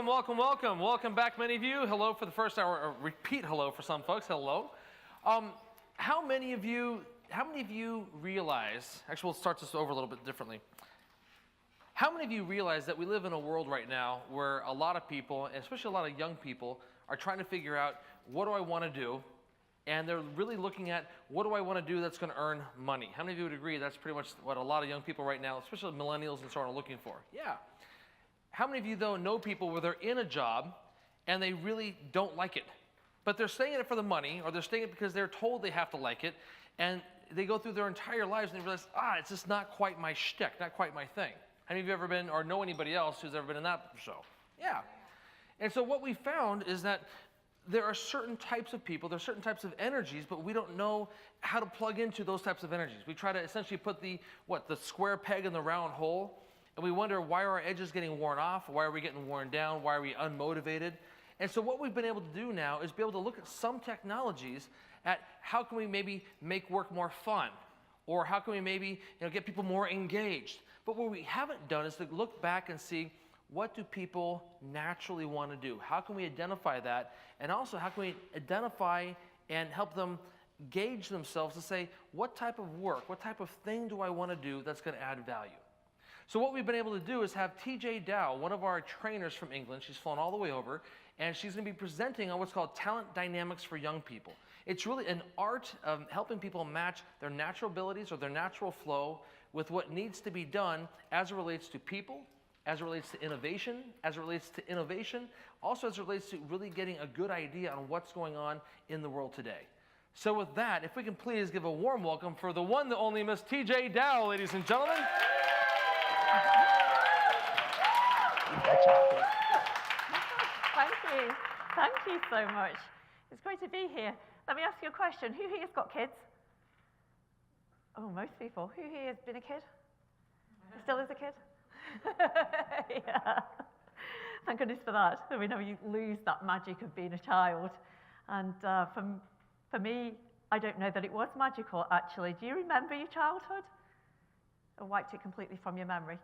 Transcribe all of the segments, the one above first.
welcome, welcome. Welcome back, many of you. Hello for the first hour, or repeat hello for some folks. Hello. How many of you realize, actually we'll start this over a little bit differently. How many of you realize that we live in a world right now where a lot of people, especially a lot of young people, are trying to figure out, what do I want to do? And they're really looking at, what do I want to do that's going to earn money? How many of you would agree that's pretty much what a lot of young people right now, especially millennials and so on, are looking for? Yeah. How many of you, though, know people where they're in a job and they really don't like it? But they're staying in it for the money, or they're staying in it because they're told they have to like it, and they go through their entire lives and they realize, it's just not quite my shtick, not quite my thing. How many of you have ever been, or know anybody else who's ever been in that show? Yeah. And so what we found is that there are certain types of people, there are certain types of energies, but we don't know how to plug into those types of energies. We try to essentially put the square peg in the round hole, and we wonder, why are our edges getting worn off? Why are we getting worn down? Why are we unmotivated? And so what we've been able to do now is be able to look at some technologies at how can we maybe make work more fun, or how can we maybe get people more engaged. But what we haven't done is to look back and see, what do people naturally want to do? How can we identify that? And also, how can we identify and help them gauge themselves to say, what type of work, what type of thing do I want to do that's going to add value? So what we've been able to do is have TeeJay Dowe, one of our trainers from England. She's flown all the way over, and she's going to be presenting on what's called talent dynamics for young people. It's really an art of helping people match their natural abilities or their natural flow with what needs to be done as it relates to people, as it relates to innovation, also as it relates to really getting a good idea on what's going on in the world today. So with that, if we can please give a warm welcome for the one, the only Miss TeeJay Dowe, ladies and gentlemen. Thank you. Thank you so much. It's great to be here. Let me ask you a question. Who here has got kids? Oh, most people. Who here has been a kid? Still is a kid? Yeah. Thank goodness for that. We know you lose that magic of being a child. And for me, I don't know that it was magical, actually. Do you remember your childhood? Or wiped it completely from your memory?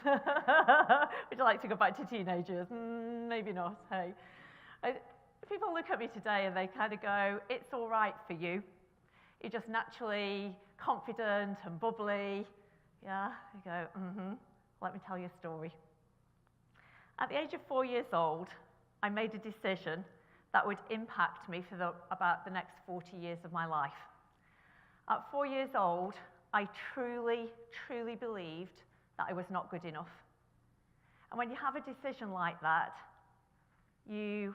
Would you like to go back to teenagers? Maybe not, hey. People look at me today and they kind of go, it's all right for you. You're just naturally confident and bubbly. Yeah, you go, Let me tell you a story. At the age of 4 years old, I made a decision that would impact me for about the next 40 years of my life. At 4 years old, I truly, truly believed that I was not good enough. And when you have a decision like that,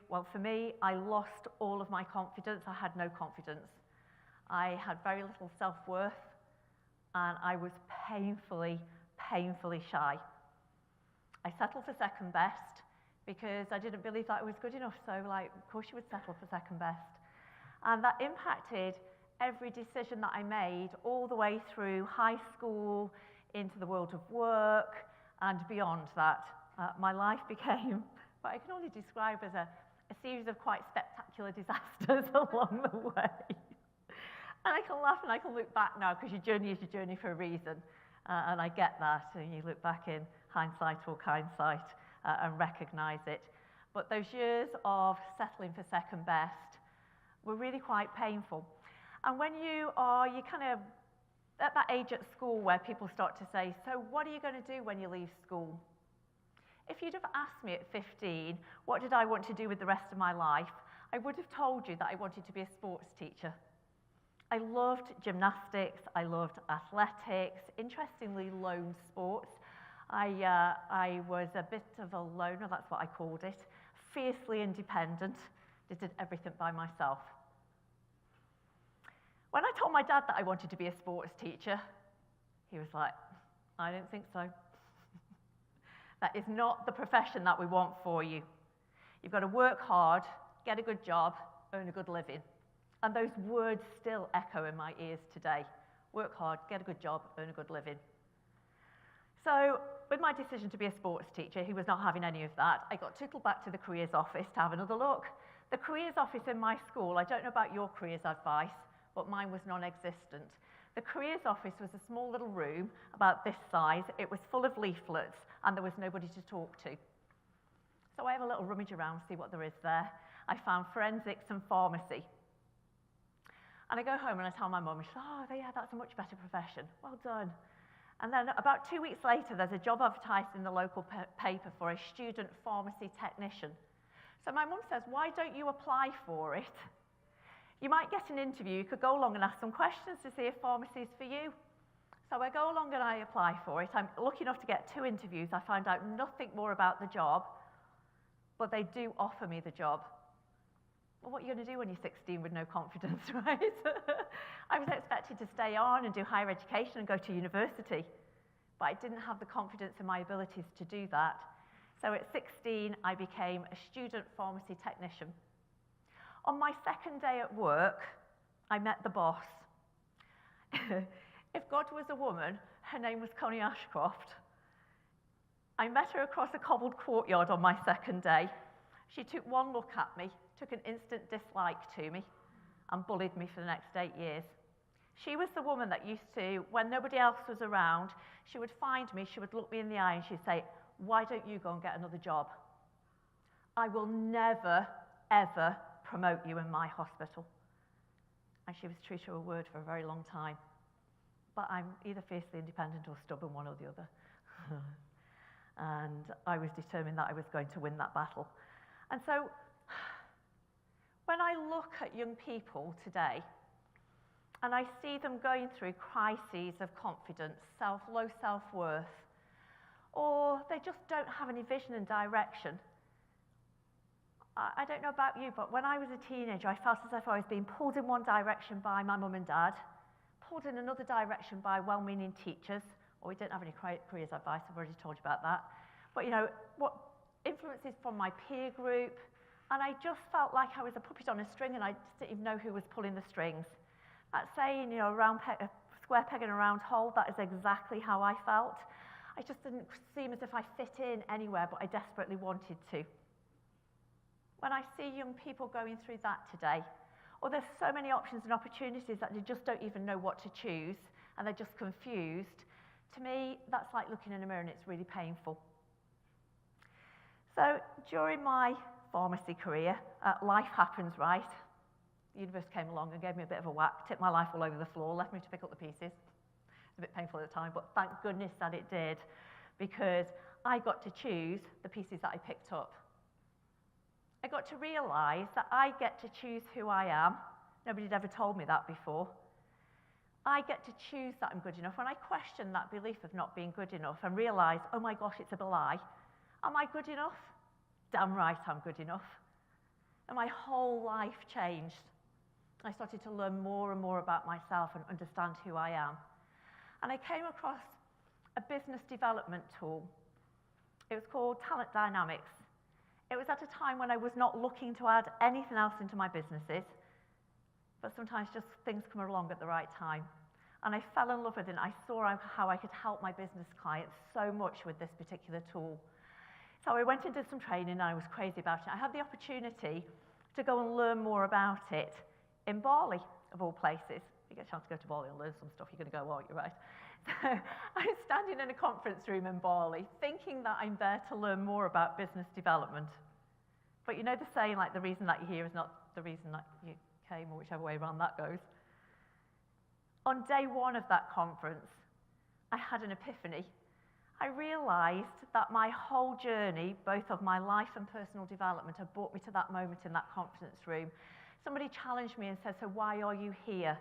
well, for me, I lost all of my confidence. I had no confidence. I had very little self-worth, and I was painfully, painfully shy. I settled for second best because I didn't believe that I was good enough, so of course you would settle for second best. And that impacted every decision that I made all the way through high school, into the world of work, and beyond that. My life became what I can only describe as a series of quite spectacular disasters along the way. And I can laugh and I can look back now, because your journey is your journey for a reason. And I get that, and you look back in hindsight or kindsight and recognize it. But those years of settling for second best were really quite painful. And when you kind of at that age at school where people start to say, so what are you going to do when you leave school? If you'd have asked me at 15, what did I want to do with the rest of my life, I would have told you that I wanted to be a sports teacher. I loved gymnastics, I loved athletics, interestingly lone sports. I was a bit of a loner, that's what I called it, fiercely independent, just did everything by myself. When I told my dad that I wanted to be a sports teacher, he was like, I don't think so. That is not the profession that we want for you. You've got to work hard, get a good job, earn a good living. And those words still echo in my ears today. Work hard, get a good job, earn a good living. So with my decision to be a sports teacher, he was not having any of that. I got tootled back to the careers office to have another look. The careers office in my school, I don't know about your careers advice, but mine was non-existent. The careers office was a small little room about this size. It was full of leaflets, and there was nobody to talk to. So I have a little rummage around, see what there is there. I found forensics and pharmacy. And I go home and I tell my mum, she says, oh, yeah, that's a much better profession. Well done. And then about 2 weeks later, there's a job advertised in the local paper for a student pharmacy technician. So my mum says, why don't you apply for it? You might get an interview. You could go along and ask some questions to see if pharmacy is for you. So I go along and I apply for it. I'm lucky enough to get 2 interviews. I find out nothing more about the job, but they do offer me the job. Well, what are you going to do when you're 16 with no confidence, right? I was expected to stay on and do higher education and go to university, but I didn't have the confidence in my abilities to do that. So at 16, I became a student pharmacy technician. On my second day at work, I met the boss. If God was a woman, her name was Connie Ashcroft. I met her across a cobbled courtyard on my second day. She took one look at me, took an instant dislike to me, and bullied me for the next 8 years. She was the woman that used to, when nobody else was around, she would find me, she would look me in the eye and she'd say, why don't you go and get another job? I will never, ever promote you in my hospital. And she was true to her word for a very long time. But I'm either fiercely independent or stubborn, one or the other. And I was determined that I was going to win that battle. And so, when I look at young people today, and I see them going through crises of confidence, low self-worth, or they just don't have any vision and direction. I don't know about you, but when I was a teenager, I felt as if I was being pulled in one direction by my mum and dad, pulled in another direction by well-meaning teachers, or we didn't have any careers advice, I've already told you about that. But you know, what influences from my peer group, and I just felt like I was a puppet on a string and I just didn't even know who was pulling the strings. That saying, you know, a square peg in a round hole, that is exactly how I felt. I just didn't seem as if I fit in anywhere, but I desperately wanted to. When I see young people going through that today, or there's so many options and opportunities that they just don't even know what to choose, and they're just confused, to me, that's like looking in a mirror and it's really painful. So during my pharmacy career, life happens, right? The universe came along and gave me a bit of a whack, tipped my life all over the floor, left me to pick up the pieces. It's a bit painful at the time, but thank goodness that it did, because I got to choose the pieces that I picked up. I got to realize that I get to choose who I am. Nobody had ever told me that before. I get to choose that I'm good enough. When I question that belief of not being good enough and realize, oh my gosh, it's a lie. Am I good enough? Damn right I'm good enough. And my whole life changed. I started to learn more and more about myself and understand who I am. And I came across a business development tool. It was called Talent Dynamics. It was at a time when I was not looking to add anything else into my businesses, but sometimes just things come along at the right time. And I fell in love with it, and I saw how I could help my business clients so much with this particular tool. So I went and did some training, and I was crazy about it. I had the opportunity to go and learn more about it in Bali, of all places. If you get a chance to go to Bali and learn some stuff, you're going to go, oh, you're right. So I was standing in a conference room in Bali, thinking that I'm there to learn more about business development. But you know the saying, like, the reason that you're here is not the reason that you came, or whichever way around that goes. On day one of that conference, I had an epiphany. I realized that my whole journey, both of my life and personal development, had brought me to that moment in that conference room. Somebody challenged me and said, so why are you here?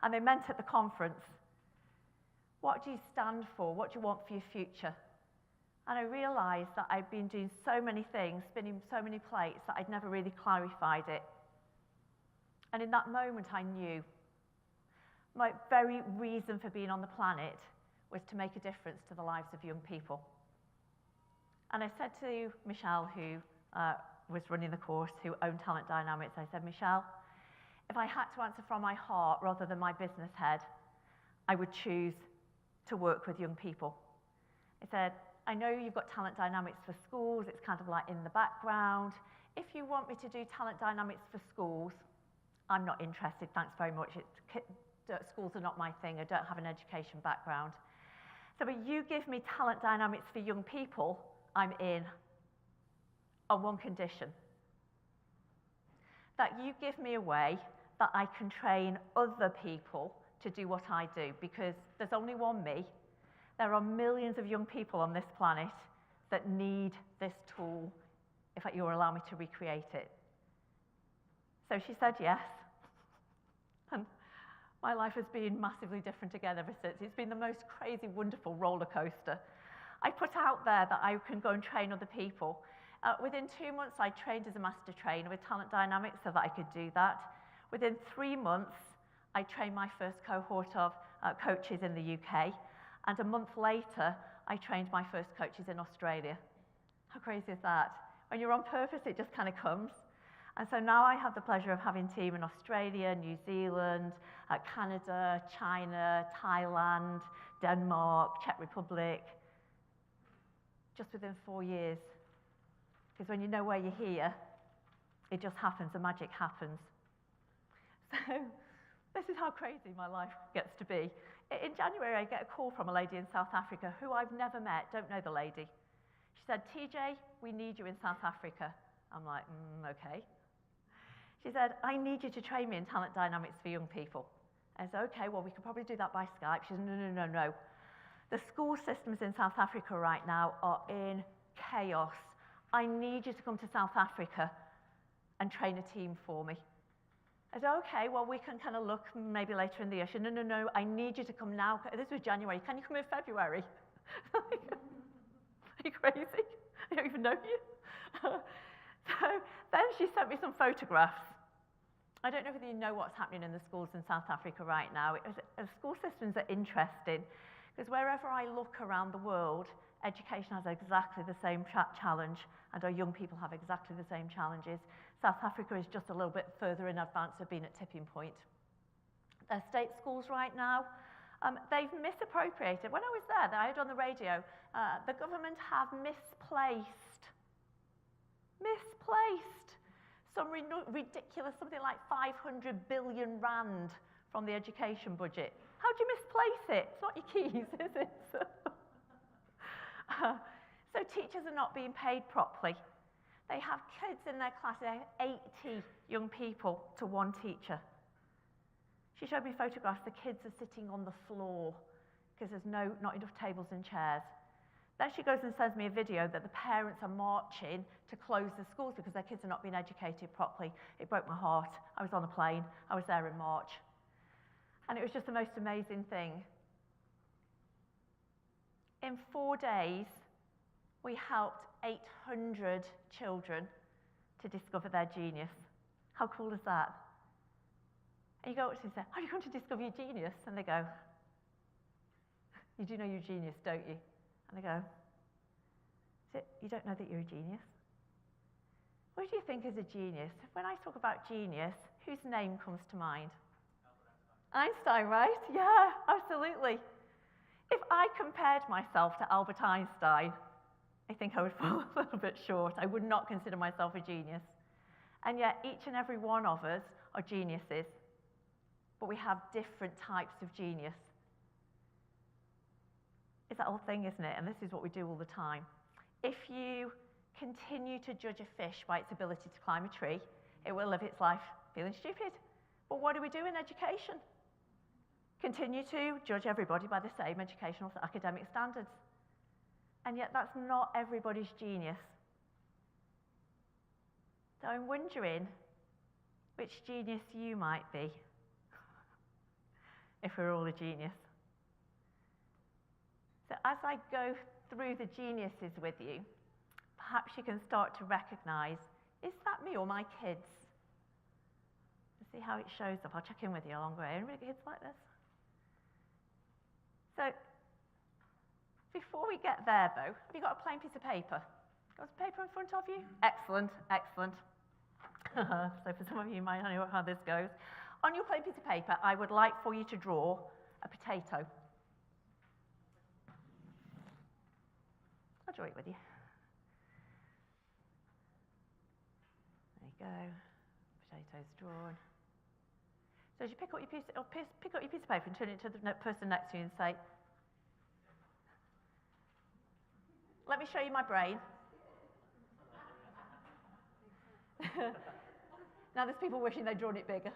And they meant at the conference. What do you stand for? What do you want for your future? And I realized that I'd been doing so many things, spinning so many plates, that I'd never really clarified it. And in that moment, I knew my very reason for being on the planet was to make a difference to the lives of young people. And I said to Michelle, who was running the course, who owned Talent Dynamics, I said, Michelle, if I had to answer from my heart rather than my business head, I would choose to work with young people. I said, I know you've got Talent Dynamics for schools, it's kind of like in the background. If you want me to do Talent Dynamics for schools, I'm not interested, thanks very much. Schools are not my thing, I don't have an education background. So but you give me Talent Dynamics for young people, I'm in. on one condition: that you give me a way that I can train other people to do what I do, because there's only one me. There are millions of young people on this planet that need this tool, if you'll allow me to recreate it. So she said yes. And my life has been massively different again ever since. It's been the most crazy, wonderful roller coaster. I put out there that I can go and train other people. Within 2 months, I trained as a master trainer with Talent Dynamics so that I could do that. Within 3 months, I trained my first cohort of coaches in the UK. And a month later, I trained my first coaches in Australia. How crazy is that? When you're on purpose, it just kind of comes. And so now I have the pleasure of having a team in Australia, New Zealand, Canada, China, Thailand, Denmark, Czech Republic, just within 4 years. Because when you know where you're here, it just happens, the magic happens. So this is how crazy my life gets to be. In January, I get a call from a lady in South Africa who I've never met, don't know the lady. She said, TeeJay, we need you in South Africa. I'm like, okay. She said, I need you to train me in talent dynamics for young people. I said, okay, well, we could probably do that by Skype. She said, no. The school systems in South Africa right now are in chaos. I need you to come to South Africa and train a team for me. I said, okay, well, we can kind of look maybe later in the year. She said, no, I need you to come now. This was January. Can you come in February? Are you crazy? I don't even know you. So then she sent me some photographs. I don't know whether you know what's happening in the schools in South Africa right now. School systems are interesting because wherever I look around the world, education has exactly the same challenge, and our young people have exactly the same challenges. South Africa is just a little bit further in advance of being at tipping point. Their state schools right now, they've misappropriated. When I was there, I heard on the radio, the government have misplaced some ridiculous, something like 500 billion rand from the education budget. How do you misplace it? It's not your keys, is it? So teachers are not being paid properly. They have kids in their class, they have 80 young people to one teacher. She showed me photographs, the kids are sitting on the floor because there's not enough tables and chairs. Then she goes and sends me a video that the parents are marching to close the schools because their kids are not being educated properly. It broke my heart. I was on a plane. I was there in March. And it was just the most amazing thing. In 4 days, we helped 800 children to discover their genius. How cool is that? And you go up to them and say, are you going to discover your genius? And they go, you do know you're a genius, don't you? And I go, you don't know that you're a genius? What do you think is a genius? When I talk about genius, whose name comes to mind? Einstein, right? Yeah, absolutely. If I compared myself to Albert Einstein, I think I would fall a little bit short. I would not consider myself a genius. And yet each and every one of us are geniuses, but we have different types of genius. It's that old thing, isn't it? And this is what we do all the time. If you continue to judge a fish by its ability to climb a tree, it will live its life feeling stupid. But what do we do in education? Continue to judge everybody by the same educational academic standards. And yet that's not everybody's genius. So I'm wondering which genius you might be if we're all a genius. So as I go through the geniuses with you, perhaps you can start to recognize, is that me or my kids? Let's see how it shows up. I'll check in with you along the way. Anybody got kids like this? So before we get there, though, have you got a plain piece of paper? Got some paper in front of you? Excellent, excellent. So for some of you might know how this goes. On your plain piece of paper, I would like for you to draw a potato. I'll draw it with you. There you go. Potatoes drawn. So as you pick up your piece of paper and turn it to the person next to you and say, let me show you my brain. Now there's people wishing they'd drawn it bigger.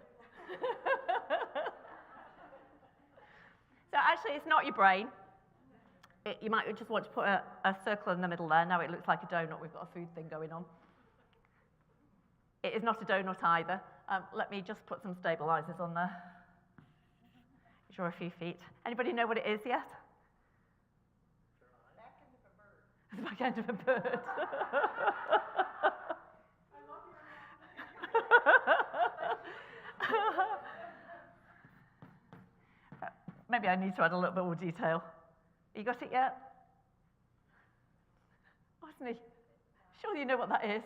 So actually, it's not your brain. You might just want to put a circle in the middle there. Now it looks like a donut. We've got a food thing going on. It is not a donut either. Let me just put some stabilizers on there. Draw a few feet. Anybody know what it is yet? The back end of a bird. Maybe I need to add a little bit more detail. You got it yet? Wasn't he? Surely you know what that is.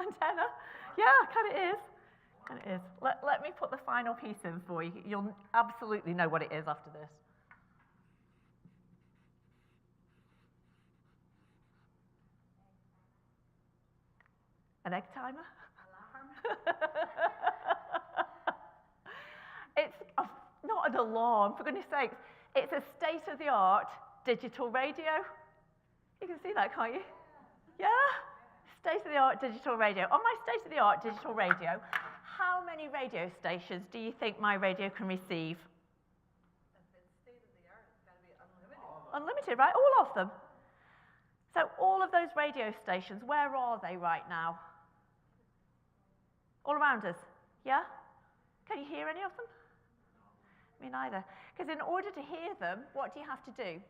Antenna? Yeah, kind of is. Kind of is. Let me put the final piece in for you. You'll absolutely know what it is after this. An egg timer? It's not an alarm, for goodness sakes. It's a state-of-the-art digital radio. You can see that, can't you? Yeah? State-of-the-art digital radio. On my state-of-the-art digital radio, how many radio stations do you think my radio can receive? If it's state-of-the-art, it's got to be unlimited. Unlimited, right? All of them. So all of those radio stations, where are they right now? All around us, yeah? Can you hear any of them? Me neither. Because in order to hear them, what do you have to do?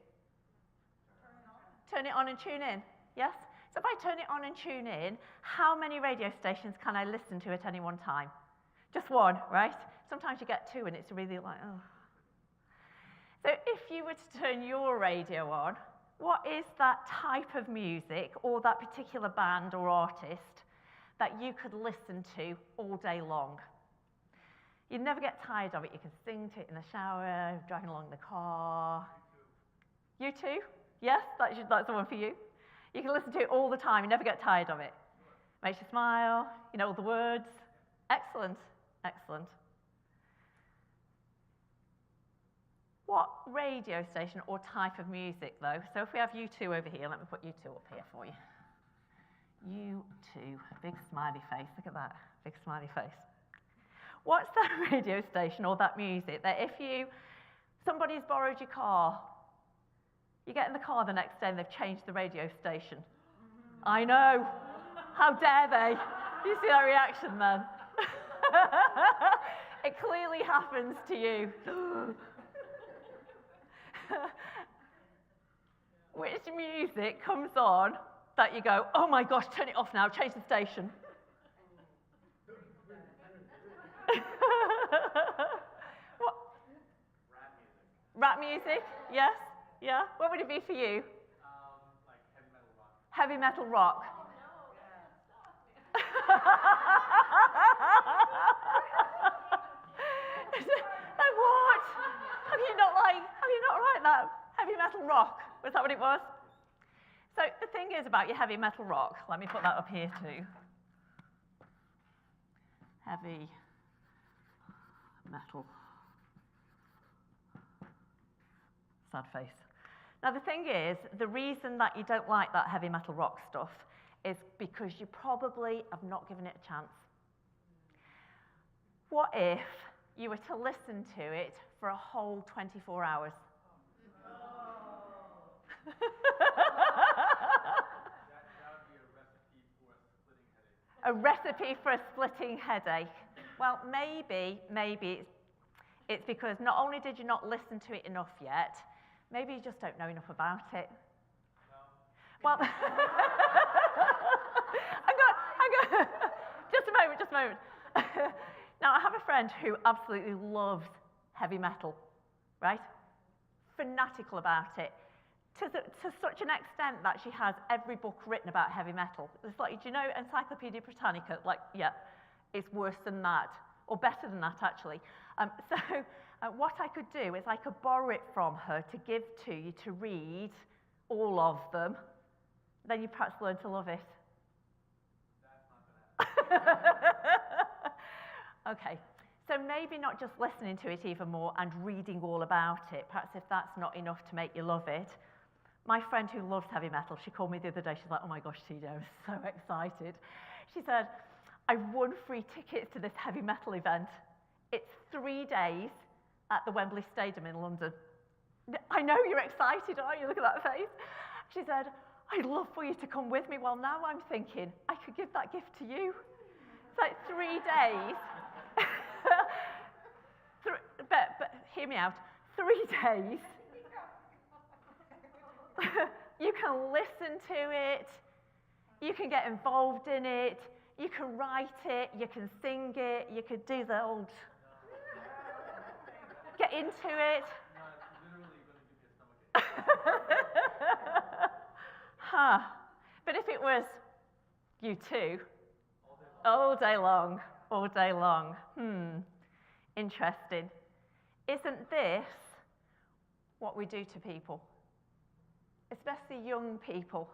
Turn it on and tune in, yes? So if I turn it on and tune in, how many radio stations can I listen to at any one time? Just one, right? Sometimes you get two and it's really like, oh. So if you were to turn your radio on, what is that type of music or that particular band or artist that you could listen to all day long? You'd never get tired of it. You can sing to it in the shower, driving along the car. U2? Yes, that's the one for you. You can listen to it all the time. You never get tired of it. Makes you smile. You know all the words. Excellent. Excellent. What radio station or type of music, though? So if we have U2 over here, let me put U2 up here for you. U2, big smiley face. Look at that, big smiley face. What's that radio station or that music that if somebody's borrowed your car, you get in the car the next day and they've changed the radio station? I know. How dare they? You see that reaction then? It clearly happens to you. Which music comes on that you go, oh my gosh, turn it off now, change the station? What? Rap music, yes, yeah. What would it be for you? Like heavy metal rock. Heavy metal rock. Like what? How can you not write that? Heavy metal rock, was that what it was? So the thing is about your heavy metal rock, let me put that up here too. Heavy metal. Sad face. Now the thing is, the reason that you don't like that heavy metal rock stuff is because you probably have not given it a chance. What if you were to listen to it for a whole 24 hours? That would be A recipe for a splitting headache. Well, maybe it's because not only did you not listen to it enough yet, maybe you just don't know enough about it. No. Well, I'm going. Just a moment. Now, I have a friend who absolutely loves heavy metal, right? Fanatical about it. To such an extent that she has every book written about heavy metal. It's like, do you know Encyclopedia Britannica? Like, yeah, it's worse than that, or better than that, actually. So what I could do is I could borrow it from her to give to you to read all of them. Then you perhaps learn to love it. That's not going to happen. Okay, so maybe not just listening to it even more and reading all about it. Perhaps if that's not enough to make you love it, My friend who loves heavy metal, she called me the other day. She's like, oh my gosh, TeeJay, I'm so excited. She said, I won free tickets to this heavy metal event. It's 3 days at the Wembley Stadium in London. I know you're excited, aren't you? Look at that face. She said, I'd love for you to come with me. Well, now I'm thinking, I could give that gift to you. It's like 3 days. but hear me out. 3 days. You can listen to it. You can get involved in it. You can write it. You can sing it. You could do the old... Get into it. No, it's literally going to give me a stomachache. Huh. But if it was you too, all day long. Interesting. Isn't this what we do to people? Especially young people.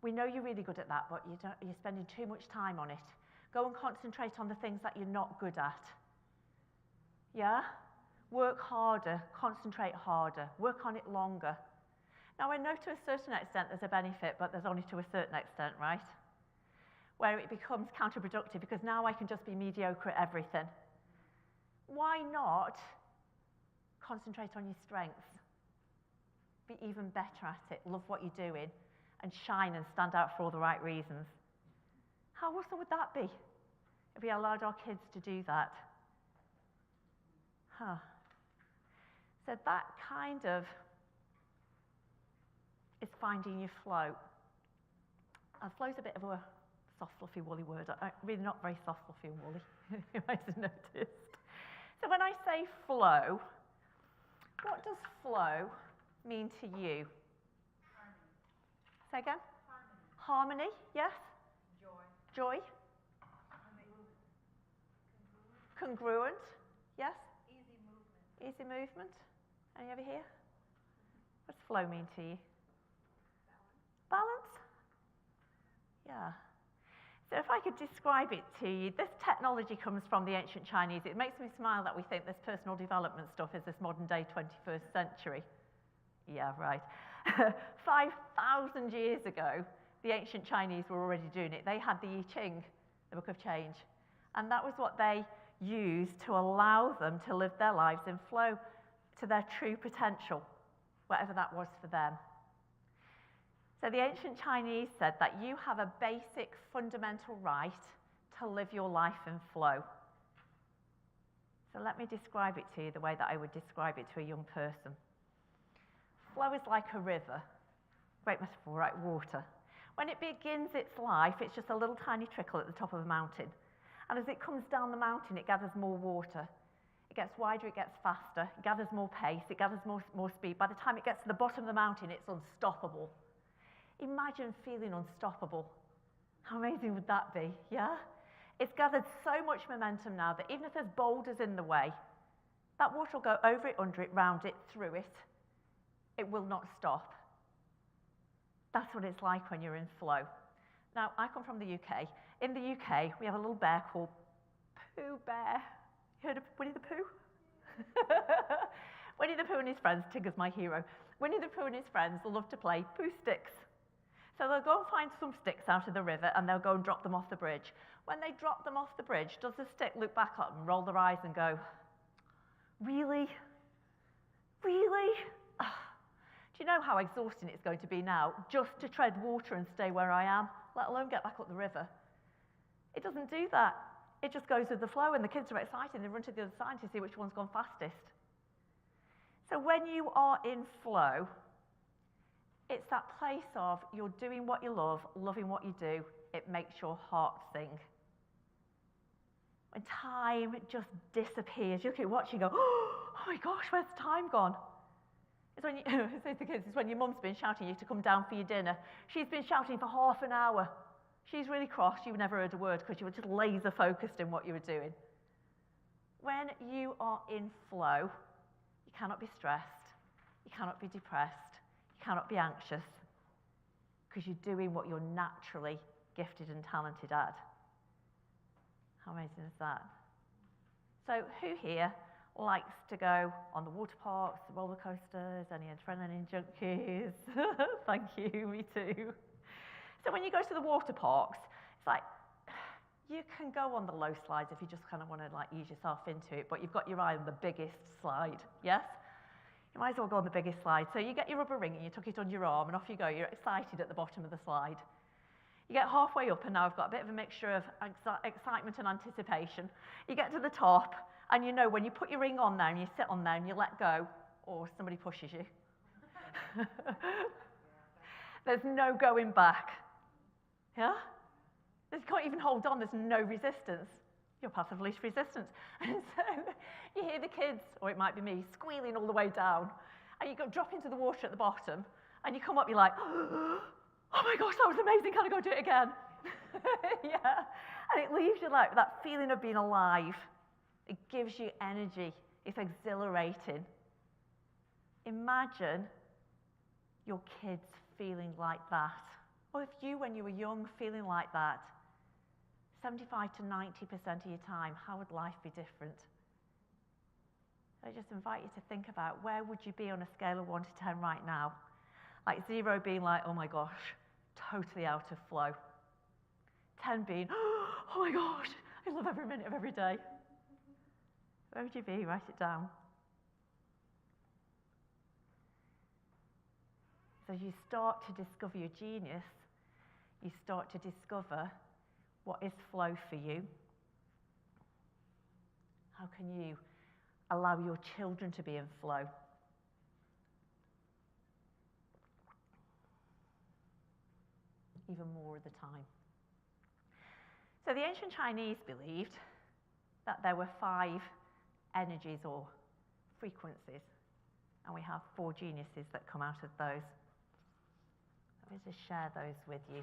We know you're really good at that, but you're spending too much time on it. Go and concentrate on the things that you're not good at. Yeah? Work harder, concentrate harder, work on it longer. Now, I know to a certain extent there's a benefit, but there's only to a certain extent, right? Where it becomes counterproductive because now I can just be mediocre at everything. Why not concentrate on your strengths? Be even better at it, love what you're doing, and shine and stand out for all the right reasons. How awesome would that be if we allowed our kids to do that? Huh. So that kind of is finding your flow. Flow's a bit of a soft, fluffy, woolly word. Really not very soft, fluffy, and woolly. You might have noticed. So when I say flow, what does flow mean to you? Harmony. Say again? Harmony, yes? Joy. Congruent, yes? Easy movement. Any over here? What does flow mean to you? Balance? Yeah. So if I could describe it to you, this technology comes from the ancient Chinese. It makes me smile that we think this personal development stuff is this modern day 21st century. Yeah, right. 5,000 years ago, the ancient Chinese were already doing it. They had the I Ching, the Book of Change. And that was what they used to allow them to live their lives in flow to their true potential, whatever that was for them. So the ancient Chinese said that you have a basic fundamental right to live your life in flow. So let me describe it to you the way that I would describe it to a young person. Flow is like a river. Great metaphor, right? Water. When it begins its life, it's just a little tiny trickle at the top of a mountain. And as it comes down the mountain, it gathers more water. It gets wider, it gets faster, it gathers more pace, it gathers more speed. By the time it gets to the bottom of the mountain, it's unstoppable. Imagine feeling unstoppable. How amazing would that be, yeah? It's gathered so much momentum now that even if there's boulders in the way, that water will go over it, under it, round it, through it. It will not stop. That's what it's like when you're in flow. Now, I come from the UK. In the UK, we have a little bear called Pooh Bear. You heard of Winnie the Pooh? Winnie the Pooh and his friends, Tigger's my hero. Winnie the Pooh and his friends love to play Pooh sticks. So they'll go and find some sticks out of the river and they'll go and drop them off the bridge. When they drop them off the bridge, does the stick look back at them, roll their eyes and go, really? Really? Oh. Do you know how exhausting it's going to be now just to tread water and stay where I am, let alone get back up the river? It doesn't do that. It just goes with the flow, and the kids are excited and they run to the other side to see which one's gone fastest. So when you are in flow, it's that place of you're doing what you love, loving what you do. It makes your heart sing. When time just disappears, you look at watching and go, oh my gosh, where's time gone? It's when you, say to the kids, it's when your mum's been shouting you to come down for your dinner. She's been shouting for half an hour. She's really cross. You've never heard a word because you were just laser focused in what you were doing. When you are in flow, you cannot be stressed. You cannot be depressed. You cannot be anxious because you're doing what you're naturally gifted and talented at. How amazing is that? So who here likes to go on the water parks, the roller coasters, any adrenaline junkies? Thank you, me too. So when you go to the water parks, it's like, you can go on the low slides if you just kind of want to like ease yourself into it, but you've got your eye on the biggest slide, yes? You might as well go on the biggest slide. So you get your rubber ring and you tuck it under your arm and off you go. You're excited at the bottom of the slide. You get halfway up and now I've got a bit of a mixture of excitement and anticipation. You get to the top and you know when you put your ring on there and you sit on there and you let go, or somebody pushes you. There's no going back. Yeah? You can't even hold on, there's no resistance. You're path of least resistance. And so you hear the kids, or it might be me, squealing all the way down. And you go drop into the water at the bottom, and you come up, you're like, oh my gosh, that was amazing, can I go do it again? Yeah. And it leaves you like that feeling of being alive. It gives you energy. It's exhilarating. Imagine your kids feeling like that. Or if you, when you were young, feeling like that, 75 to 90% of your time, how would life be different? I just invite you to think about where would you be on a scale of 1 to 10 right now? Like 0 being like, oh my gosh, totally out of flow. 10 being, oh my gosh, I love every minute of every day. Where would you be? Write it down. So as you start to discover your genius, you start to discover what is flow for you. How can you allow your children to be in flow? Even more of the time. So the ancient Chinese believed that there were 5 energies or frequencies, and we have 4 geniuses that come out of those. Let me just share those with you.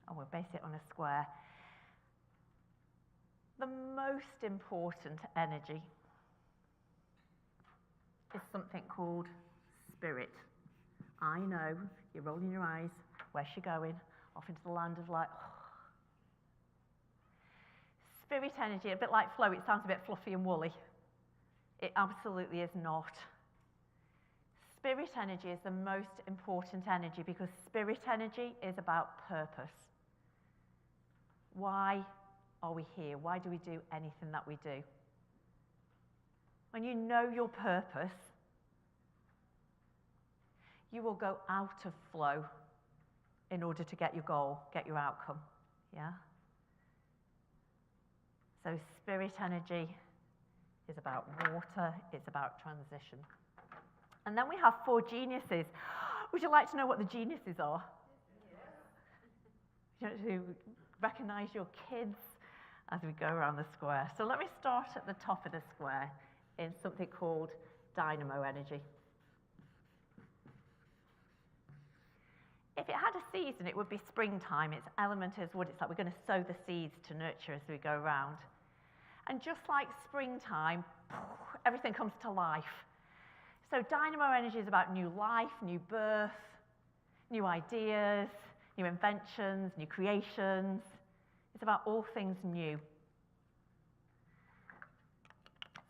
And we'll base it on a square. The most important energy is something called spirit. I know, you're rolling your eyes. Where's she going? Off into the land of light. Spirit energy, a bit like flow, it sounds a bit fluffy and woolly. It absolutely is not. Spirit energy is the most important energy because spirit energy is about purpose. Why are we here? Why do we do anything that we do? When you know your purpose, you will go out of flow in order to get your goal, get your outcome. Yeah? So spirit energy is about water, it's about transition. And then we have 4 geniuses. Would you like to know what the geniuses are? Yes. You want to recognize your kids as we go around the square. So let me start at the top of the square in something called dynamo energy. If it had a season, it would be springtime. Its element is wood. It's like we're going to sow the seeds to nurture as we go around. And just like springtime, everything comes to life. So dynamo energy is about new life, new birth, new ideas, new inventions, new creations. It's about all things new.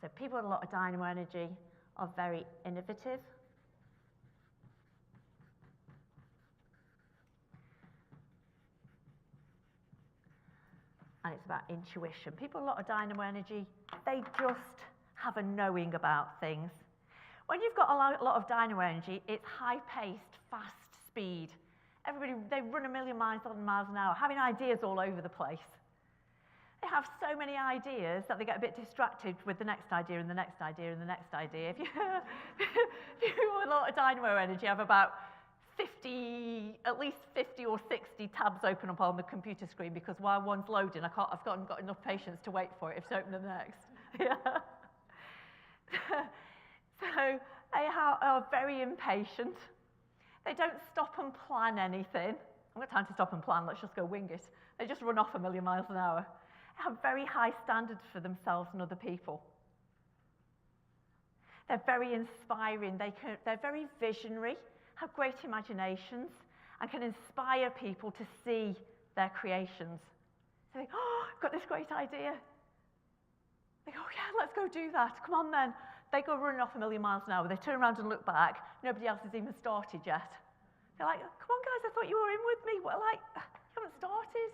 So people with a lot of dynamo energy are very innovative. And it's about intuition. People with a lot of dynamo energy, they just have a knowing about things. When you've got a lot of dynamo energy, it's high-paced, fast speed. Everybody, they run a million miles an hour, having ideas all over the place. They have so many ideas that they get a bit distracted with the next idea and the next idea and the next idea. If you with a lot of dynamo energy have about 50, at least 50 or 60 tabs open up on the computer screen because while one's loading, I've got enough patience to wait for it if to open the next. Yeah. So they are very impatient. They don't stop and plan anything. I've got time to stop and plan, let's just go wing it. They just run off a million miles an hour. They have very high standards for themselves and other people. They're very inspiring. They're very visionary. have great imaginations, and can inspire people to see their creations. So they think, oh, I've got this great idea. They go, oh yeah, let's go do that. Come on then. They go running off 1,000,000 miles an hour. They turn around and look back. Nobody else has even started yet. They're like, come on guys, I thought you were in with me. What, like, you haven't started?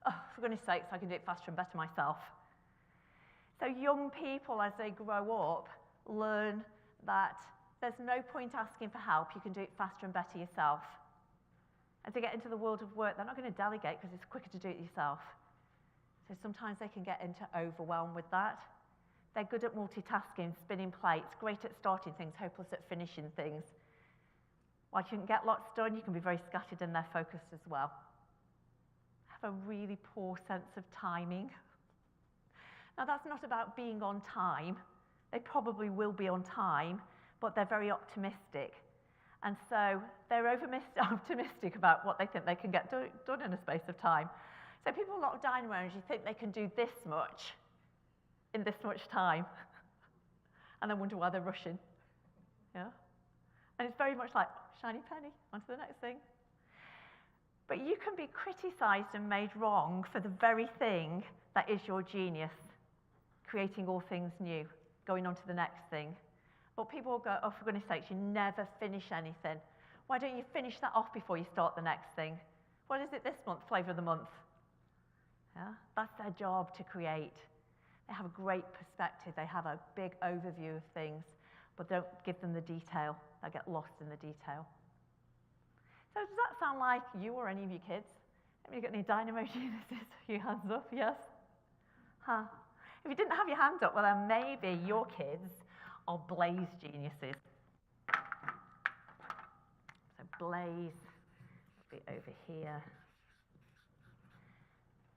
Oh, for goodness sakes, I can do it faster and better myself. So young people, as they grow up, learn that there's no point asking for help. You can do it faster and better yourself. As they get into the world of work, they're not going to delegate because it's quicker to do it yourself. So sometimes they can get into overwhelm with that. They're good at multitasking, spinning plates, great at starting things, hopeless at finishing things. While you can get lots done, you can be very scattered and they're focused as well. Have a really poor sense of timing. Now that's not about being on time. They probably will be on time, but they're very optimistic. And so they're optimistic about what they think they can get done in a space of time. So people with a lot of dynamo energy think they can do this much in this much time, and then wonder why they're rushing. Yeah? And it's very much like, shiny penny, on to the next thing. But you can be criticized and made wrong for the very thing that is your genius, creating all things new, going on to the next thing. But people will go, oh, for goodness sakes, you never finish anything. Why don't you finish that off before you start the next thing? What is it this month? Flavor of the month. Yeah? That's their job, to create. They have a great perspective. They have a big overview of things, but don't give them the detail. They get lost in the detail. So does that sound like you or any of your kids? Have you got any dynamo geniuses? Your hands up, yes? Huh. If you didn't have your hand up, well then maybe your kids are blaze geniuses. So blaze will be over here.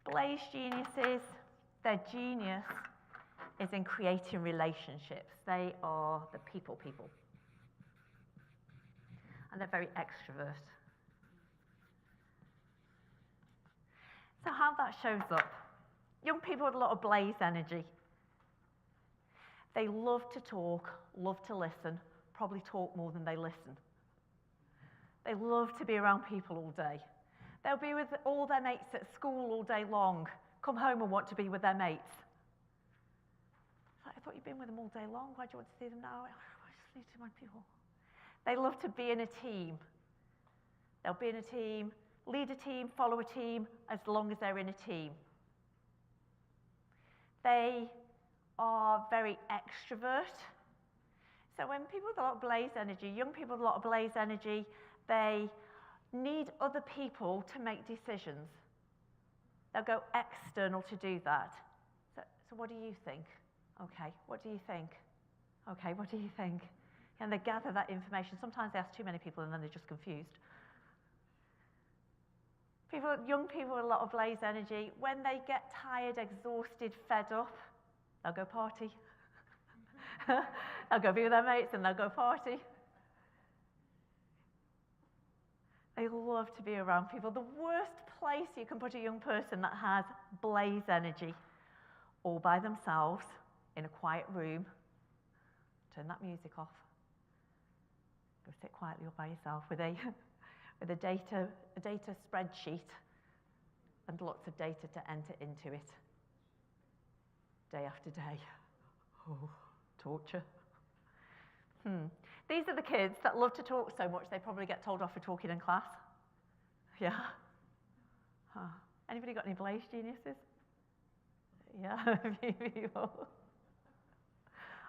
Blaze geniuses, their genius is in creating relationships. They are the people. And they're very extrovert. So how that shows up. Young people with a lot of blaze energy. They love to talk, love to listen, probably talk more than they listen. They love to be around people all day. They'll be with all their mates at school all day long, come home and want to be with their mates. It's like, I thought you'd been with them all day long. Why do you want to see them now? I just need to see my people. They love to be in a team. They'll be in a team, lead a team, follow a team, as long as they're in a team. They are very extrovert. So when people with a lot of blaze energy, young people with a lot of blaze energy, they need other people to make decisions. They'll go external to do that. So what do you think? Okay, what do you think? Okay, what do you think? And they gather that information. Sometimes they ask too many people and then they're just confused. Young people with a lot of blaze energy, when they get tired, exhausted, fed up, they'll go party. They'll go be with their mates and they'll go party. They love to be around people. The worst place you can put a young person that has blaze energy, all by themselves, in a quiet room, turn that music off. Go sit quietly all by yourself with a data spreadsheet and lots of data to enter into it. Day after day. Oh, torture. These are the kids that love to talk so much they probably get told off for talking in class. Yeah. Huh. Anybody got any blaze geniuses? Yeah, a few people.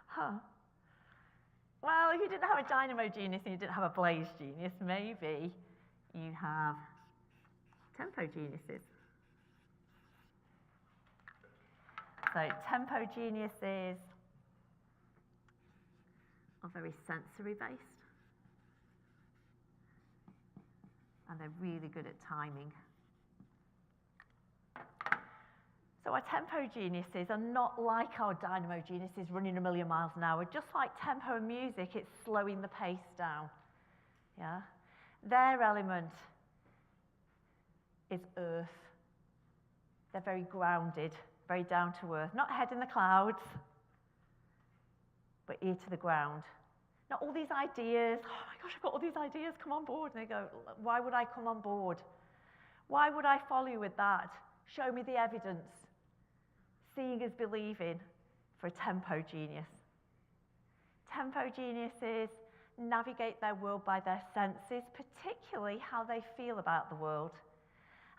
Huh. Well, if you didn't have a dynamo genius and you didn't have a blaze genius, maybe you have tempo geniuses. So tempo geniuses are very sensory based, and they're really good at timing. So our tempo geniuses are not like our dynamo geniuses running 1,000,000 miles an hour. Just like tempo and music, it's slowing the pace down. Yeah? Their element is earth. They're very grounded, very down to earth. Not head in the clouds, but ear to the ground. Not all these ideas, oh my gosh, I've got all these ideas, come on board. And they go, why would I come on board? Why would I follow you with that? Show me the evidence. Seeing is believing for a tempo genius. Tempo geniuses navigate their world by their senses, particularly how they feel about the world.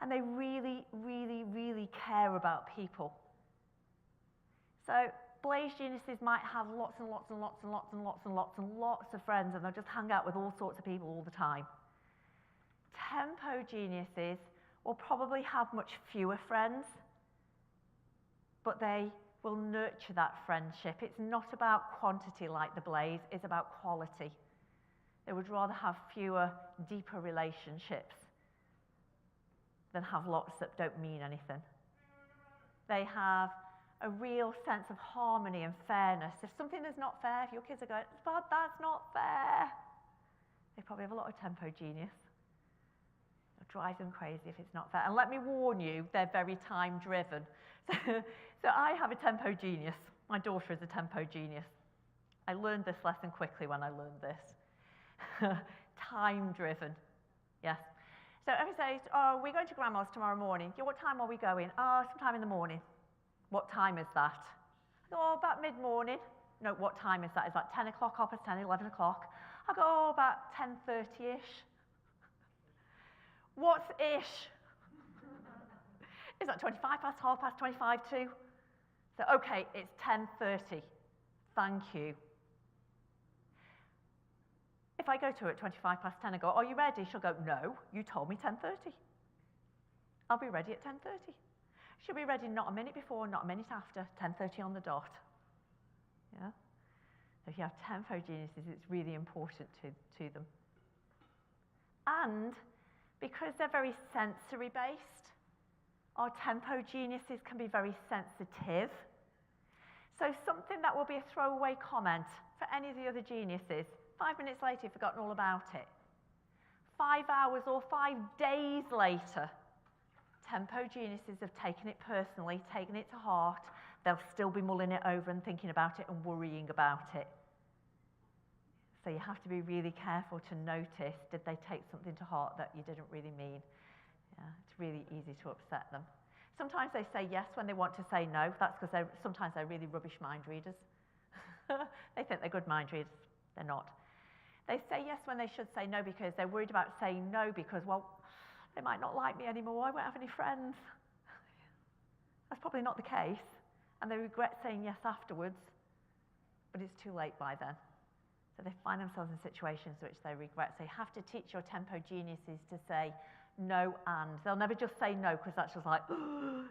And they really, really, really care about people. So Blaze geniuses might have lots and lots and lots and lots and lots and lots and lots of friends, and they'll just hang out with all sorts of people all the time. Tempo geniuses will probably have much fewer friends, but they will nurture that friendship. It's not about quantity like the Blaze, it's about quality. They would rather have fewer, deeper relationships than have lots that don't mean anything. They have a real sense of harmony and fairness. If something is not fair, if your kids are going, but that's not fair, they probably have a lot of tempo genius. It'll drive them crazy if it's not fair. And let me warn you, they're very time-driven. So I have a tempo genius. My daughter is a tempo genius. I learned this lesson quickly when I learned this. Time-driven, yes. So every day, oh, we're going to Grandma's tomorrow morning. Yeah, what time are we going? Oh, sometime in the morning. What time is that? Oh, about mid-morning. No, what time is that? Is that 10 o'clock, 10:30, 11 o'clock? I go, oh, about 10:30-ish. What's ish? Is that 25 past, half past, 25 to? So, okay, it's 10:30. Thank you. If I go to her at 25 past 10 and go, are you ready? She'll go, no, you told me 10:30. I'll be ready at 10:30. She'll be ready not a minute before, not a minute after, 10:30 on the dot. Yeah? So if you have tempo geniuses, it's really important to them. And because they're very sensory-based, our tempo geniuses can be very sensitive. So something that will be a throwaway comment for any of the other geniuses, 5 minutes later, you've forgotten all about it. 5 hours or 5 days later, tempo geniuses have taken it personally, taken it to heart. They'll still be mulling it over and thinking about it and worrying about it. So you have to be really careful to notice, did they take something to heart that you didn't really mean? Yeah, it's really easy to upset them. Sometimes they say yes when they want to say no. That's because sometimes they're really rubbish mind readers. They think they're good mind readers. They're not. They say yes when they should say no because they're worried about saying no because, well, they might not like me anymore. I won't have any friends. That's probably not the case. And they regret saying yes afterwards, but it's too late by then. So they find themselves in situations which they regret. So you have to teach your tempo geniuses to say no and. They'll never just say no because that's just like,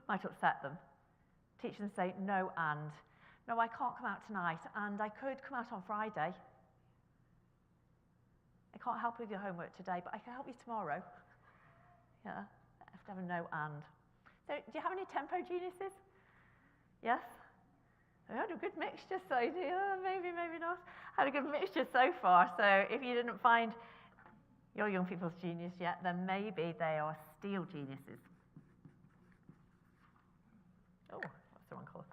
might upset them. Teach them to say no and. No, I can't come out tonight, and I could come out on Friday. I can't help with your homework today, but I can help you tomorrow. Yeah, I have to have a no and. So do you have any tempo geniuses? Yes? I had a good mixture, so maybe, maybe not. I had a good mixture so far, so if you didn't find your young people's genius yet, then maybe they are steel geniuses. Oh, that's the wrong colour.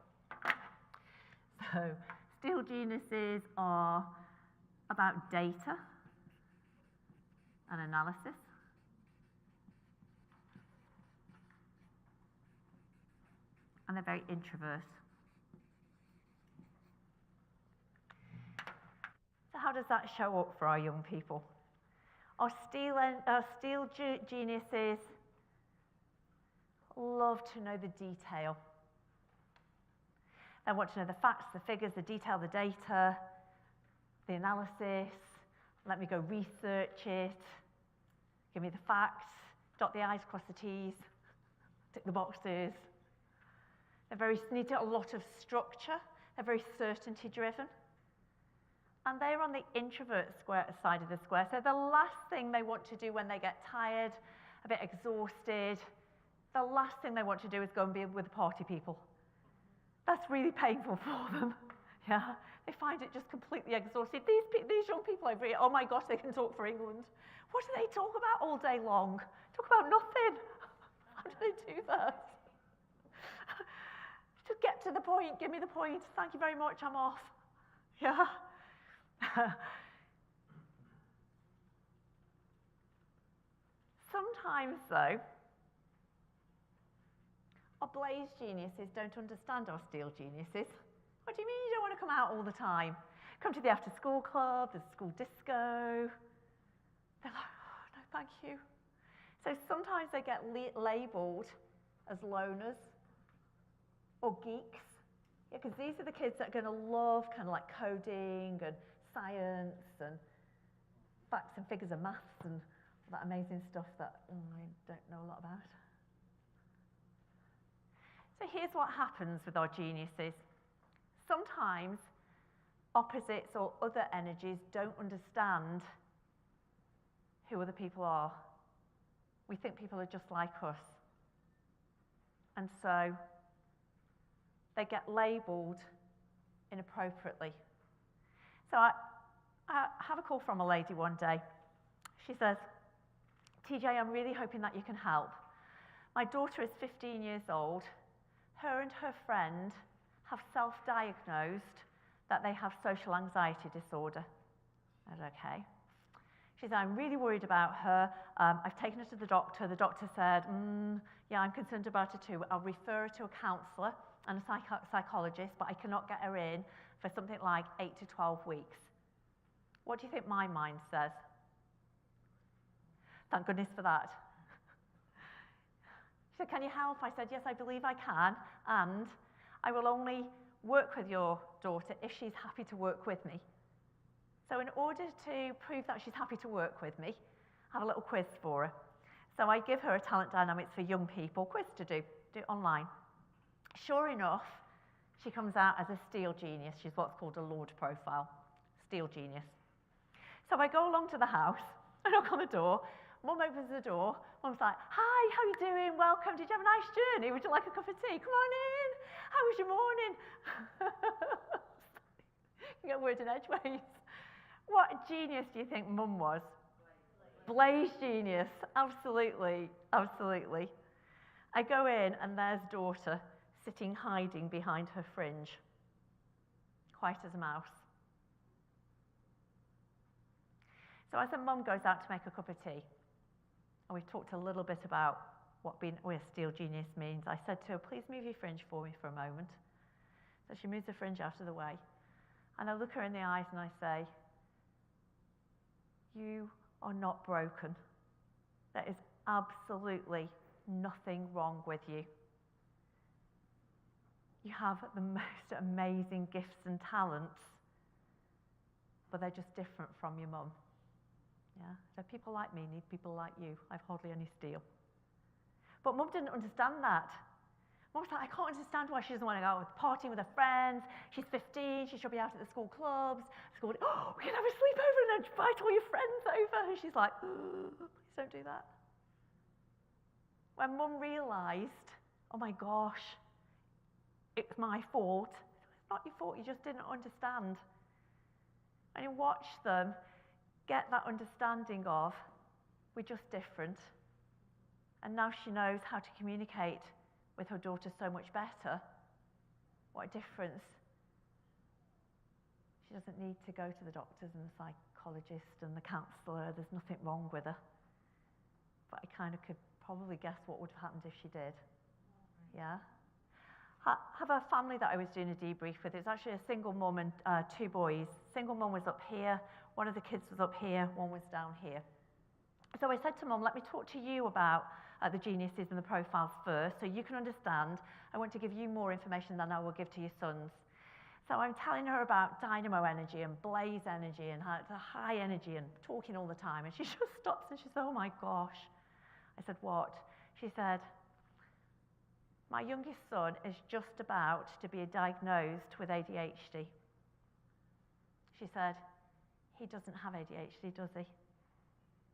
So steel geniuses are about data and analysis. And they're very introvert. So how does that show up for our young people? Our steel geniuses love to know the detail. They want to know the facts, the figures, the detail, the data, the analysis. Let me go research it. Give me the facts. Dot the I's, cross the T's. Tick the boxes. They need a lot of structure. They're very certainty-driven. And they're on the introvert side of the square. So the last thing they want to do when they get tired, a bit exhausted, the last thing they want to do is go and be with the party people. That's really painful for them. Yeah, they find it just completely exhausted. These young people over here, oh my gosh, they can talk for England. What do they talk about all day long? Talk about nothing. How do they do that? Just get to the point, give me the point. Thank you very much, I'm off. Yeah. sometimes, though, our blaze geniuses don't understand our steel geniuses. What do you mean you don't want to come out all the time? Come to the after-school club, the school disco. They're like, oh, no, thank you. So sometimes they get labelled as loners or geeks. Yeah, because these are the kids that are going to love kind of like coding and science and facts and figures and maths and all that amazing stuff that I don't know a lot about. So here's what happens with our geniuses. Sometimes opposites or other energies don't understand who other people are. We think people are just like us. And so they get labelled inappropriately. So I have a call from a lady one day. She says, TeeJay, I'm really hoping that you can help. My daughter is 15 years old. Her and her friend have self-diagnosed that they have social anxiety disorder. I said, okay. She said, I'm really worried about her. I've taken her to the doctor. The doctor said, yeah, I'm concerned about her too. I'll refer her to a counsellor and a psychologist, but I cannot get her in for something like 8 to 12 weeks. What do you think my mind says? Thank goodness for that. She said, can you help? I said, yes, I believe I can, and I will only work with your daughter if she's happy to work with me. So in order to prove that she's happy to work with me, I have a little quiz for her. So I give her a talent dynamics for young people quiz to do it online. Sure enough, she comes out as a steel genius. She's what's called a Lord profile, steel genius. So I go along to the house, I knock on the door, Mum opens the door, Mum's like, hi, how are you doing? Welcome, did you have a nice journey? Would you like a cup of tea? Come on in, how was your morning? You get word in edgeways. What genius do you think Mum was? Blaze genius, absolutely, absolutely. I go in and there's daughter sitting hiding behind her fringe, quiet as a mouse. So as a mum goes out to make a cup of tea, and we've talked a little bit about what being a steel genius means, I said to her, please move your fringe for me for a moment. So she moves the fringe out of the way, and I look her in the eyes and I say, you are not broken. There is absolutely nothing wrong with you. You have the most amazing gifts and talents, but they're just different from your mum. Yeah? So people like me need people like you. I've hardly any steel. But Mum didn't understand that. Mum's like, I can't understand why she doesn't want to go out partying with her friends. She's 15, she should be out at the school clubs. School, oh, we can have a sleepover and invite all your friends over. And she's like, please don't do that. When Mum realised, oh my gosh, it's my fault. It's not your fault, you just didn't understand. And you watch them get that understanding of, we're just different. And now she knows how to communicate with her daughter so much better. What a difference. She doesn't need to go to the doctors and the psychologist and the counsellor. There's nothing wrong with her. But I kind of could probably guess what would have happened if she did. Yeah? I have a family that I was doing a debrief with. It's actually a single mum and 2 boys. Single mum was up here, one of the kids was up here, one was down here. So I said to Mum, let me talk to you about the geniuses and the profiles first, so you can understand. I want to give you more information than I will give to your sons. So I'm telling her about dynamo energy and blaze energy and how it's a high energy and talking all the time. And she just stops and she says, oh my gosh. I said, what? She said, my youngest son is just about to be diagnosed with ADHD. She said, he doesn't have ADHD, does he?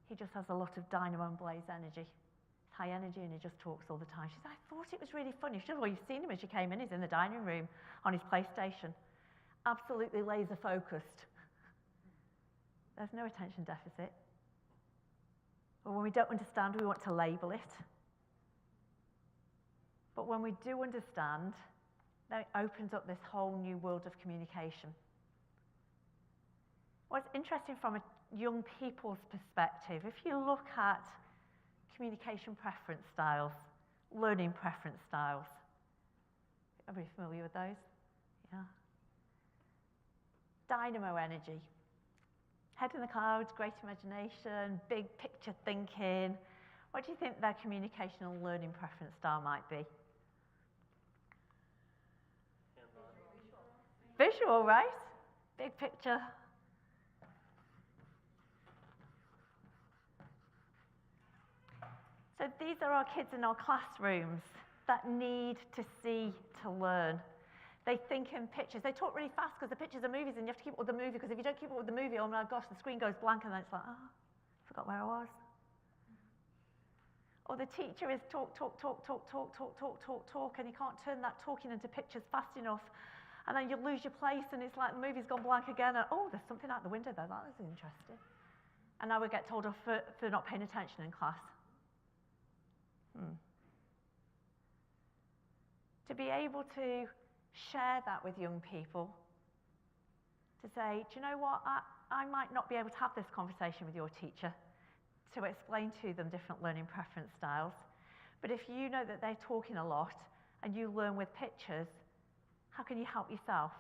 He just has a lot of dynamo and blaze energy. It's high energy and he just talks all the time. She said, I thought it was really funny. She said, well, you've seen him as you came in. He's in the dining room on his PlayStation. Absolutely laser focused. There's no attention deficit. But when we don't understand, we want to label it. But when we do understand, then it opens up this whole new world of communication. What's interesting from a young people's perspective, if you look at communication preference styles, learning preference styles. Are you familiar with those? Yeah. Dynamo energy. Head in the clouds, great imagination, big picture thinking. What do you think their communication and learning preference style might be? Visual, right? Big picture. So these are our kids in our classrooms that need to see to learn. They think in pictures. They talk really fast because the pictures are movies and you have to keep up with the movie, because if you don't keep up with the movie, oh my gosh, the screen goes blank and then it's like, oh, I forgot where I was. Or the teacher is talk, and you can't turn that talking into pictures fast enough, and then you lose your place and it's like the movie's gone blank again, and oh, there's something out the window there, that was interesting. And now we get told off for not paying attention in class. To be able to share that with young people, to say, do you know what, I might not be able to have this conversation with your teacher, to explain to them different learning preference styles, but if you know that they're talking a lot and you learn with pictures, how can you help yourself?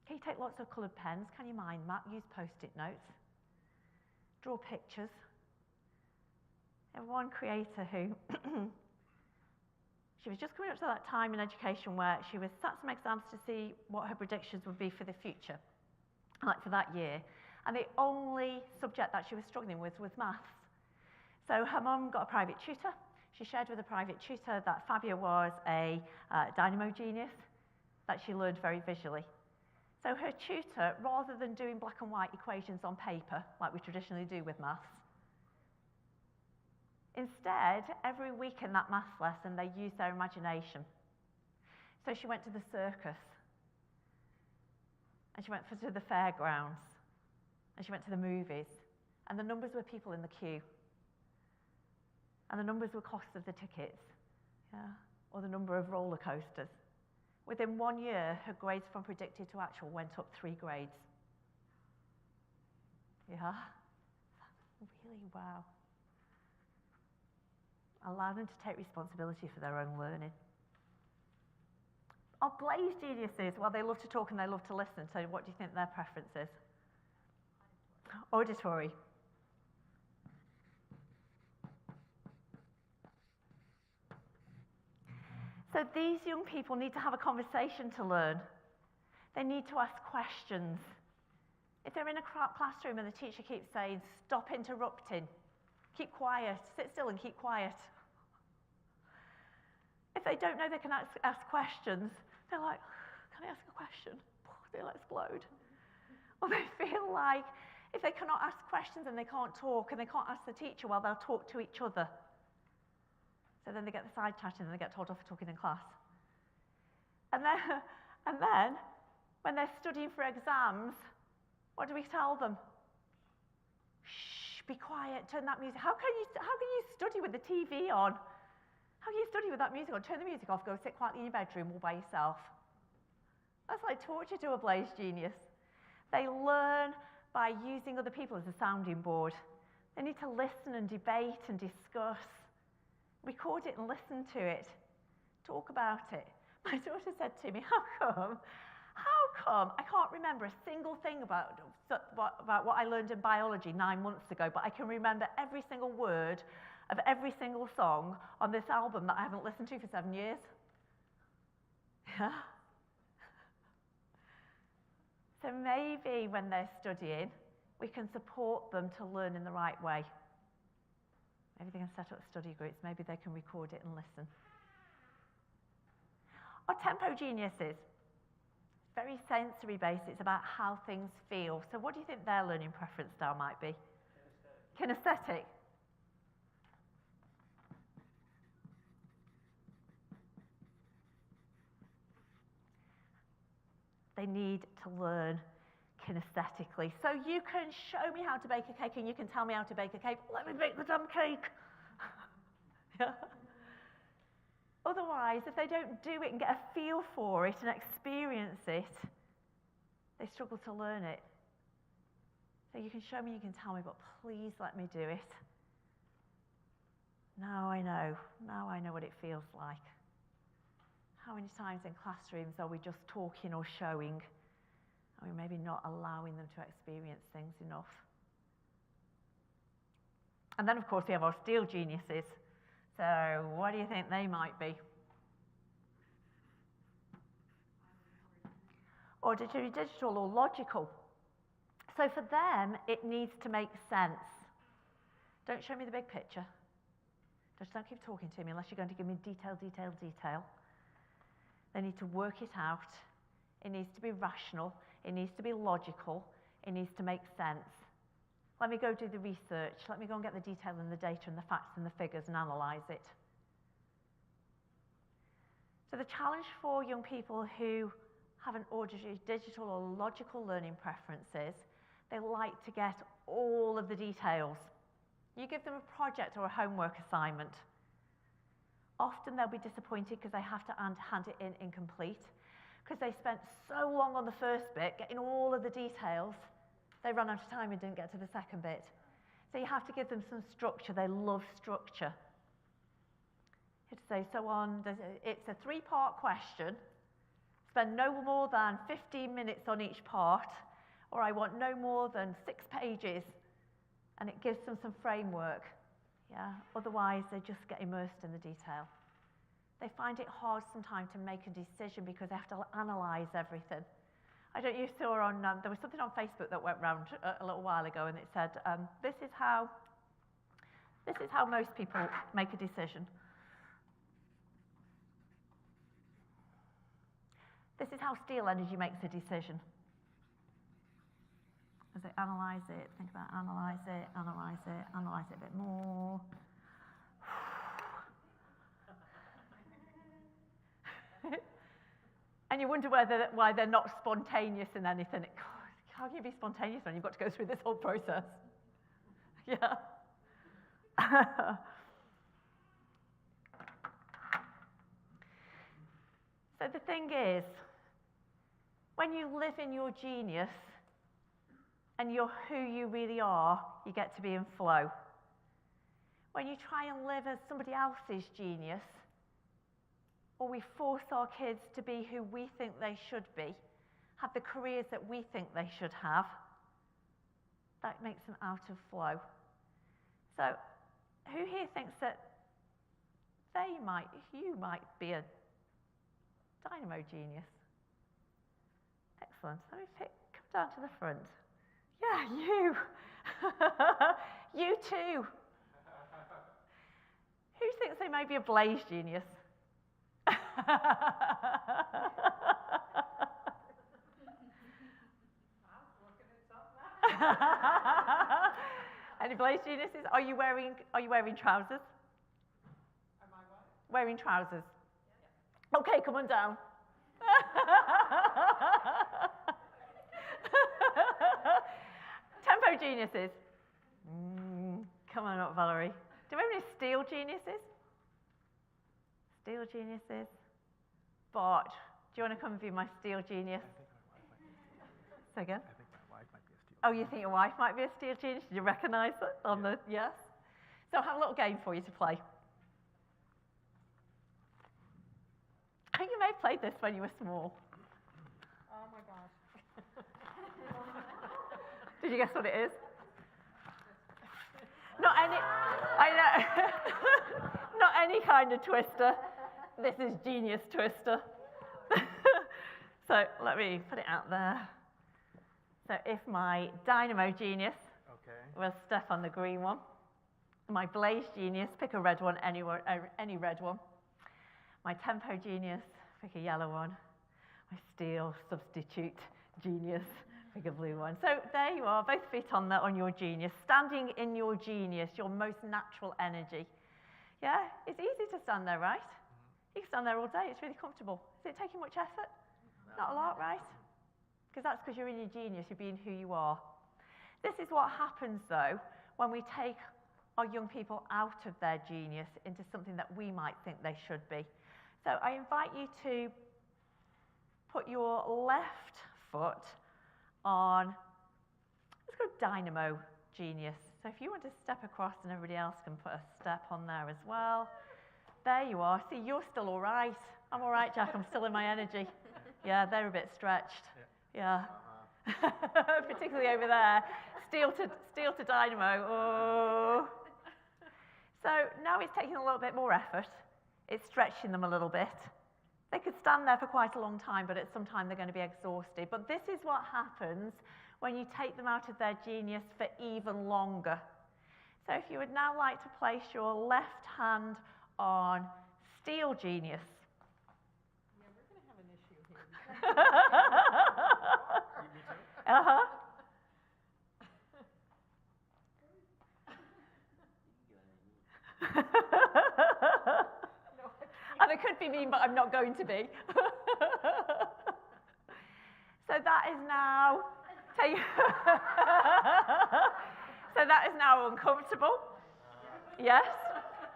Can you take lots of coloured pens? Can you mind map? Use post-it notes? Draw pictures? And one creator who she was just coming up to that time in education where she was sat some exams to see what her predictions would be for the future, like for that year. And the only subject that she was struggling with was maths. So her mum got a private tutor. She shared with a private tutor that Fabia was a dynamo genius, that she learned very visually. So her tutor, rather than doing black and white equations on paper, like we traditionally do with maths, instead, every week in that maths lesson, they used their imagination. So she went to the circus, and she went to the fairgrounds, and she went to the movies, and the numbers were people in the queue, and the numbers were cost of the tickets, or the number of roller coasters. Within 1 year, her grades from predicted to actual went up 3 grades. Yeah, really wow. Allow them to take responsibility for their own learning. Our Blaze geniuses, well, they love to talk and they love to listen, so what do you think their preference is? Auditory. So these young people need to have a conversation to learn. They need to ask questions. If they're in a classroom and the teacher keeps saying, stop interrupting, keep quiet, sit still and keep quiet. If they don't know they can ask questions, they're like, can I ask a question? They'll explode. Or they feel like if they cannot ask questions and they can't talk and they can't ask the teacher, well, they'll talk to each other. So then they get the side chatting and they get told off for talking in class. And then when they're studying for exams, what do we tell them? Shh, be quiet, turn that music. How can you study with the TV on? How can you study with that music on? Turn the music off, go sit quietly in your bedroom all by yourself. That's like torture to a Blaze genius. They learn by using other people as a sounding board. They need to listen and debate and discuss. Record it and listen to it. Talk about it. My daughter said to me, how come I can't remember a single thing about what I learned in biology 9 months ago, but I can remember every single word of every single song on this album that I haven't listened to for 7 years? Yeah. So maybe when they're studying, we can support them to learn in the right way. Maybe they can set up study groups. Maybe they can record it and listen. Our tempo geniuses, very sensory based. It's about how things feel. So what do you think their learning preference style might be? Kinesthetic. They need to learn kinesthetically. So you can show me how to bake a cake and you can tell me how to bake a cake. Let me bake the damn cake. Yeah. Otherwise, if they don't do it and get a feel for it and experience it, they struggle to learn it. So you can show me, you can tell me, but please let me do it. Now I know what it feels like. How many times in classrooms are we just talking or showing, and we're maybe not allowing them to experience things enough? And then, of course, we have our steel geniuses. So what do you think they might be? Digital or logical. So for them, it needs to make sense. Don't show me the big picture. Just don't keep talking to me unless you're going to give me detail. They need to work it out. It needs to be rational. It needs to be logical. It needs to make sense. Let me go do the research. Let me go and get the detail and the data and the facts and the figures and analyse it. So the challenge for young people who have an auditory, digital or logical learning preferences, they like to get all of the details. You give them a project or a homework assignment. Often they'll be disappointed because they have to hand it in incomplete, because they spent so long on the first bit getting all of the details, they ran out of time and didn't get to the second bit. So you have to give them some structure. They love structure. You have to say, it's a 3-part question, spend no more than 15 minutes on each part, or I want no more than 6 pages, and it gives them some framework. Yeah? Otherwise, they just get immersed in the detail. They find it hard sometimes to make a decision because they have to analyse everything. I don't know if you saw there was something on Facebook that went round a little while ago, and it said, this is how most people make a decision. This is how Steel Energy makes a decision. As they analyse it, think about analyse it a bit more. And you wonder why they're not spontaneous in anything. God, how can you be spontaneous when you've got to go through this whole process? Yeah. So the thing is, when you live in your genius and you're who you really are, you get to be in flow. When you try and live as somebody else's genius, or we force our kids to be who we think they should be, have the careers that we think they should have, that makes them out of flow. So, who here thinks that you might be a dynamo genius? Excellent. Let me come down to the front. Yeah, you. You too. Who thinks they may be a blaze genius? Any blaze geniuses? Are you wearing trousers? Am I what? Wearing trousers. Yeah. Okay, come on down. Tempo geniuses. Come on up, Valerie. Do we have any steel geniuses? Steel geniuses. Bart, do you want to come and be my steel genius? Say again? I think my wife might be a steel. Oh, you think your wife might be a steel genius? Did you recognise it on the, yes? So I have a little game for you to play. I think you may have played this when you were small. Oh my gosh. Did you guess what it is? Not any, I know, not any kind of twister. This is genius twister. So let me put it out there. So if my dynamo genius was Steph on the green one, my blaze genius, pick a red one, any red one. My tempo genius, pick a yellow one. My steel substitute genius, pick a blue one. So there you are, both feet on your genius, standing in your genius, your most natural energy. Yeah, it's easy to stand there, right? You can stand there all day, it's really comfortable. Is it taking much effort? Not a lot, right? Because that's because you're in your genius, you're being who you are. This is what happens, though, when we take our young people out of their genius into something that we might think they should be. So I invite you to put your left foot on, let's go dynamo genius. So if you want to step across and everybody else can put a step on there as well. There you are. See, you're still all right. I'm all right, Jack. I'm still in my energy. Yeah, they're a bit stretched. Yeah. Particularly over there. Steel to dynamo. Oh. So now it's taking a little bit more effort. It's stretching them a little bit. They could stand there for quite a long time, but at some time they're going to be exhausted. But this is what happens when you take them out of their genius for even longer. So if you would now like to place your left hand on steel genius. Yeah, we're going to have an issue here. Me too. Uh-huh. And I could be mean, but I'm not going to be. So that is now so that is now uncomfortable. Yes.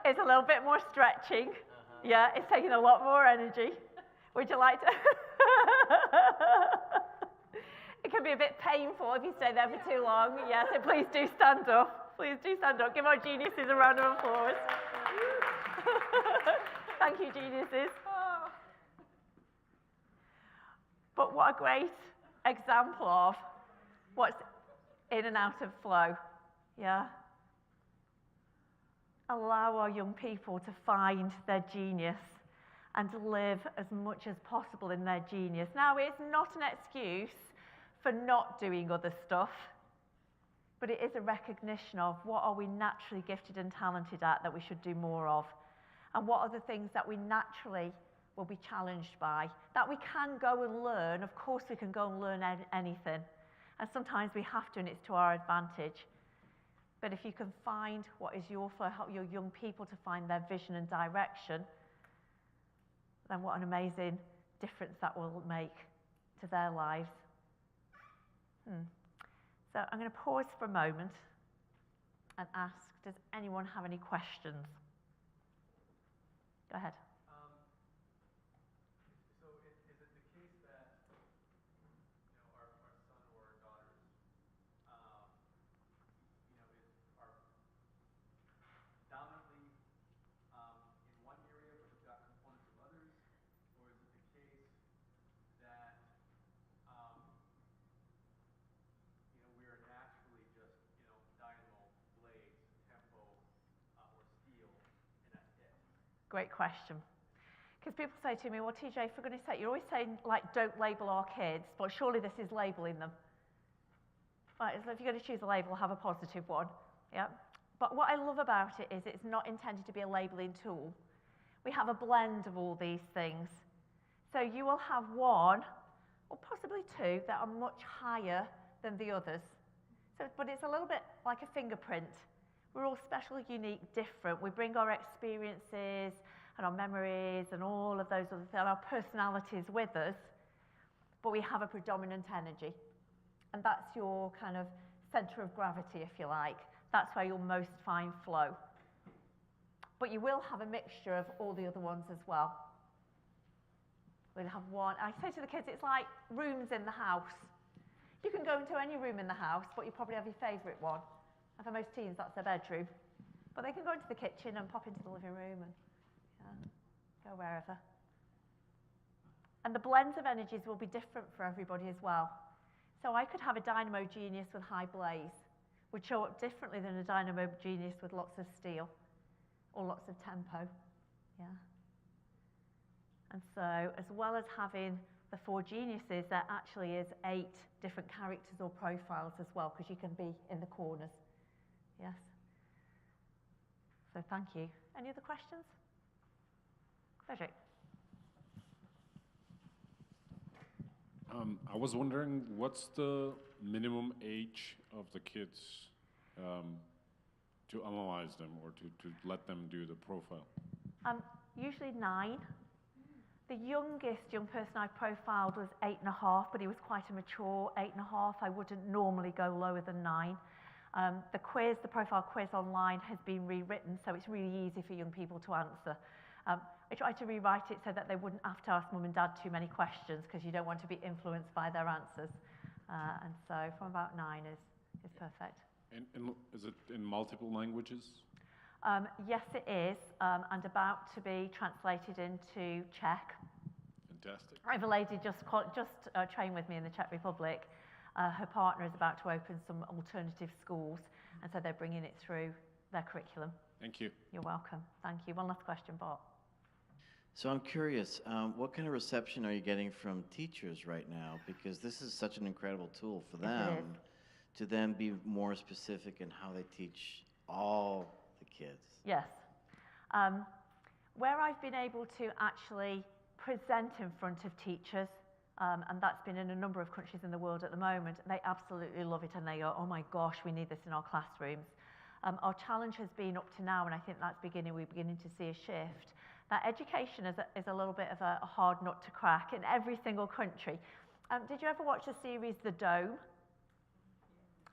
It's a little bit more stretching. Yeah, it's taking a lot more energy. Would you like to? It can be a bit painful if you stay there for too long. Yeah, so please do stand up. Please do stand up. Give our geniuses a round of applause. Thank you, geniuses. But what a great example of what's in and out of flow. Yeah. Allow our young people to find their genius and to live as much as possible in their genius. Now, it's not an excuse for not doing other stuff, but it is a recognition of what are we naturally gifted and talented at that we should do more of, and what are the things that we naturally will be challenged by, that we can go and learn. Of course we can go and learn anything, and sometimes we have to, and it's to our advantage. But if you can find what is your flow, help your young people to find their vision and direction, then what an amazing difference that will make to their lives. So I'm going to pause for a moment and ask, does anyone have any questions? Go ahead. So is it the case that, our son or daughters, are dominantly in one area but have got components of others? Or is it the case that, we are naturally just, dynamo, blades, tempo, or steel, and that's it? Great question. Because people say to me, well, TeeJay, for goodness sake, you're always saying, like, don't label our kids, but surely this is labeling them. Right, so if you're going to choose a label, have a positive one. Yeah. But what I love about it is it's not intended to be a labeling tool. We have a blend of all these things. So you will have one, or possibly two, that are much higher than the others. So, but it's a little bit like a fingerprint. We're all special, unique, different. We bring our experiences and our memories and all of those other things, and our personalities with us, but we have a predominant energy. And that's your kind of center of gravity, if you like. That's where you'll most find flow. But you will have a mixture of all the other ones as well. We'll have one. I say to the kids, it's like rooms in the house. You can go into any room in the house, but you probably have your favourite one. And for most teens, that's their bedroom. But they can go into the kitchen and pop into the living room and go wherever. And the blends of energies will be different for everybody as well. So I could have a dynamo genius with high blaze, would show up differently than a dynamo genius with lots of steel or lots of tempo. Yeah. And so, as well as having the 4 geniuses, there actually is 8 different characters or profiles as well, because you can be in the corners. Yes. So thank you. Any other questions? Frederick. I was wondering, what's the minimum age of the kids to analyze them or to let them do the profile? Usually 9. The youngest young person I profiled was 8.5, but he was quite a mature 8.5. I wouldn't normally go lower than 9. The profile quiz online has been rewritten, so it's really easy for young people to answer. I tried to rewrite it so that they wouldn't have to ask mum and dad too many questions, because you don't want to be influenced by their answers. And so from about 9 is perfect. And is it in multiple languages? Yes, it is, and about to be translated into Czech. Fantastic. I have a lady just trained with me in the Czech Republic. Her partner is about to open some alternative schools, and so they're bringing it through their curriculum. Thank you. You're welcome. Thank you. One last question, Bart. So I'm curious, what kind of reception are you getting from teachers right now? Because this is such an incredible tool for Yes, it them to then be more specific in how they teach all the kids. Yes. Where I've been able to actually present in front of teachers, and that's been in a number of countries in the world at the moment, they absolutely love it and they go, oh my gosh, we need this in our classrooms. Our challenge has been up to now, and I think we're beginning to see a shift, that education is a little bit of a hard nut to crack in every single country. Did you ever watch the series The Dome?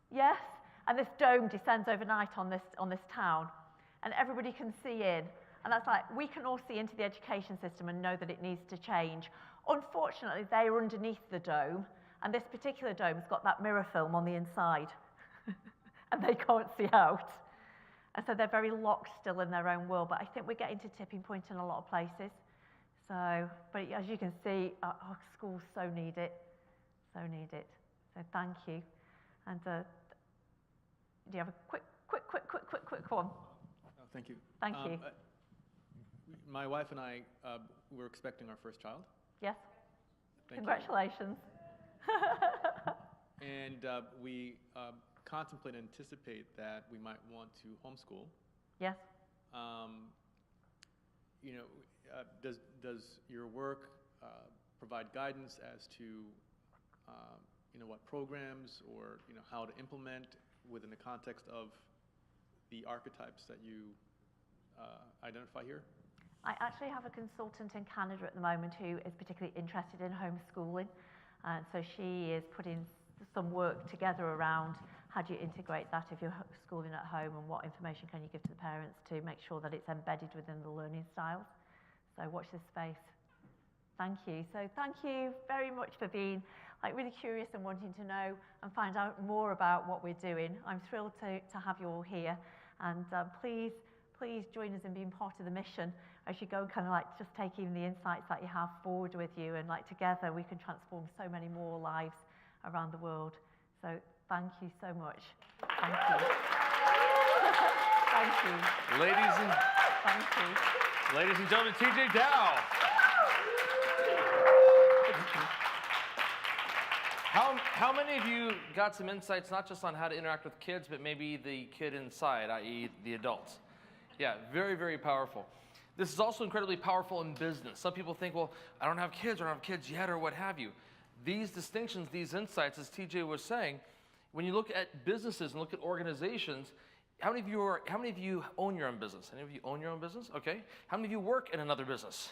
Yes? And this dome descends overnight on this town, and everybody can see in. And that's like, we can all see into the education system and know that it needs to change. Unfortunately, they are underneath the dome, and this particular dome's got that mirror film on the inside, and they can't see out. And so they're very locked still in their own world, but I think we're getting to tipping point in a lot of places. So, but as you can see, our schools so need it, so need it. So thank you. And do you have a quick one? Oh, thank you. Thank you. My wife and I were expecting our first child. Yes? Thank Congratulations. you. And we contemplate and anticipate that we might want to homeschool. Yes? You know, does your work provide guidance as to you know, what programs or, you know, how to implement within the context of the archetypes that you identify here? I actually have a consultant in Canada at the moment who is particularly interested in homeschooling. And so she is putting some work together around how do you integrate that if you're schooling at home, and what information can you give to the parents to make sure that it's embedded within the learning styles. So watch this space. Thank you. So thank you very much for being really curious and wanting to know and find out more about what we're doing. I'm thrilled to have you all here, and please join us in being part of the mission as you go and kind of just take even the insights that you have forward with you, and together we can transform so many more lives around the world. So thank you so much. Thank you. Thank you. Thank you. Ladies and gentlemen, TeeJay Dowe. How many of you got some insights not just on how to interact with kids, but maybe the kid inside, i.e. the adults? Yeah, very, very powerful. This is also incredibly powerful in business. Some people think, well, I don't have kids, or I don't have kids yet, or what have you. These distinctions, these insights, as TeeJay was saying, when you look at businesses and look at organizations, how many of you own your own business? Any of you own your own business? Okay. How many of you work in another business?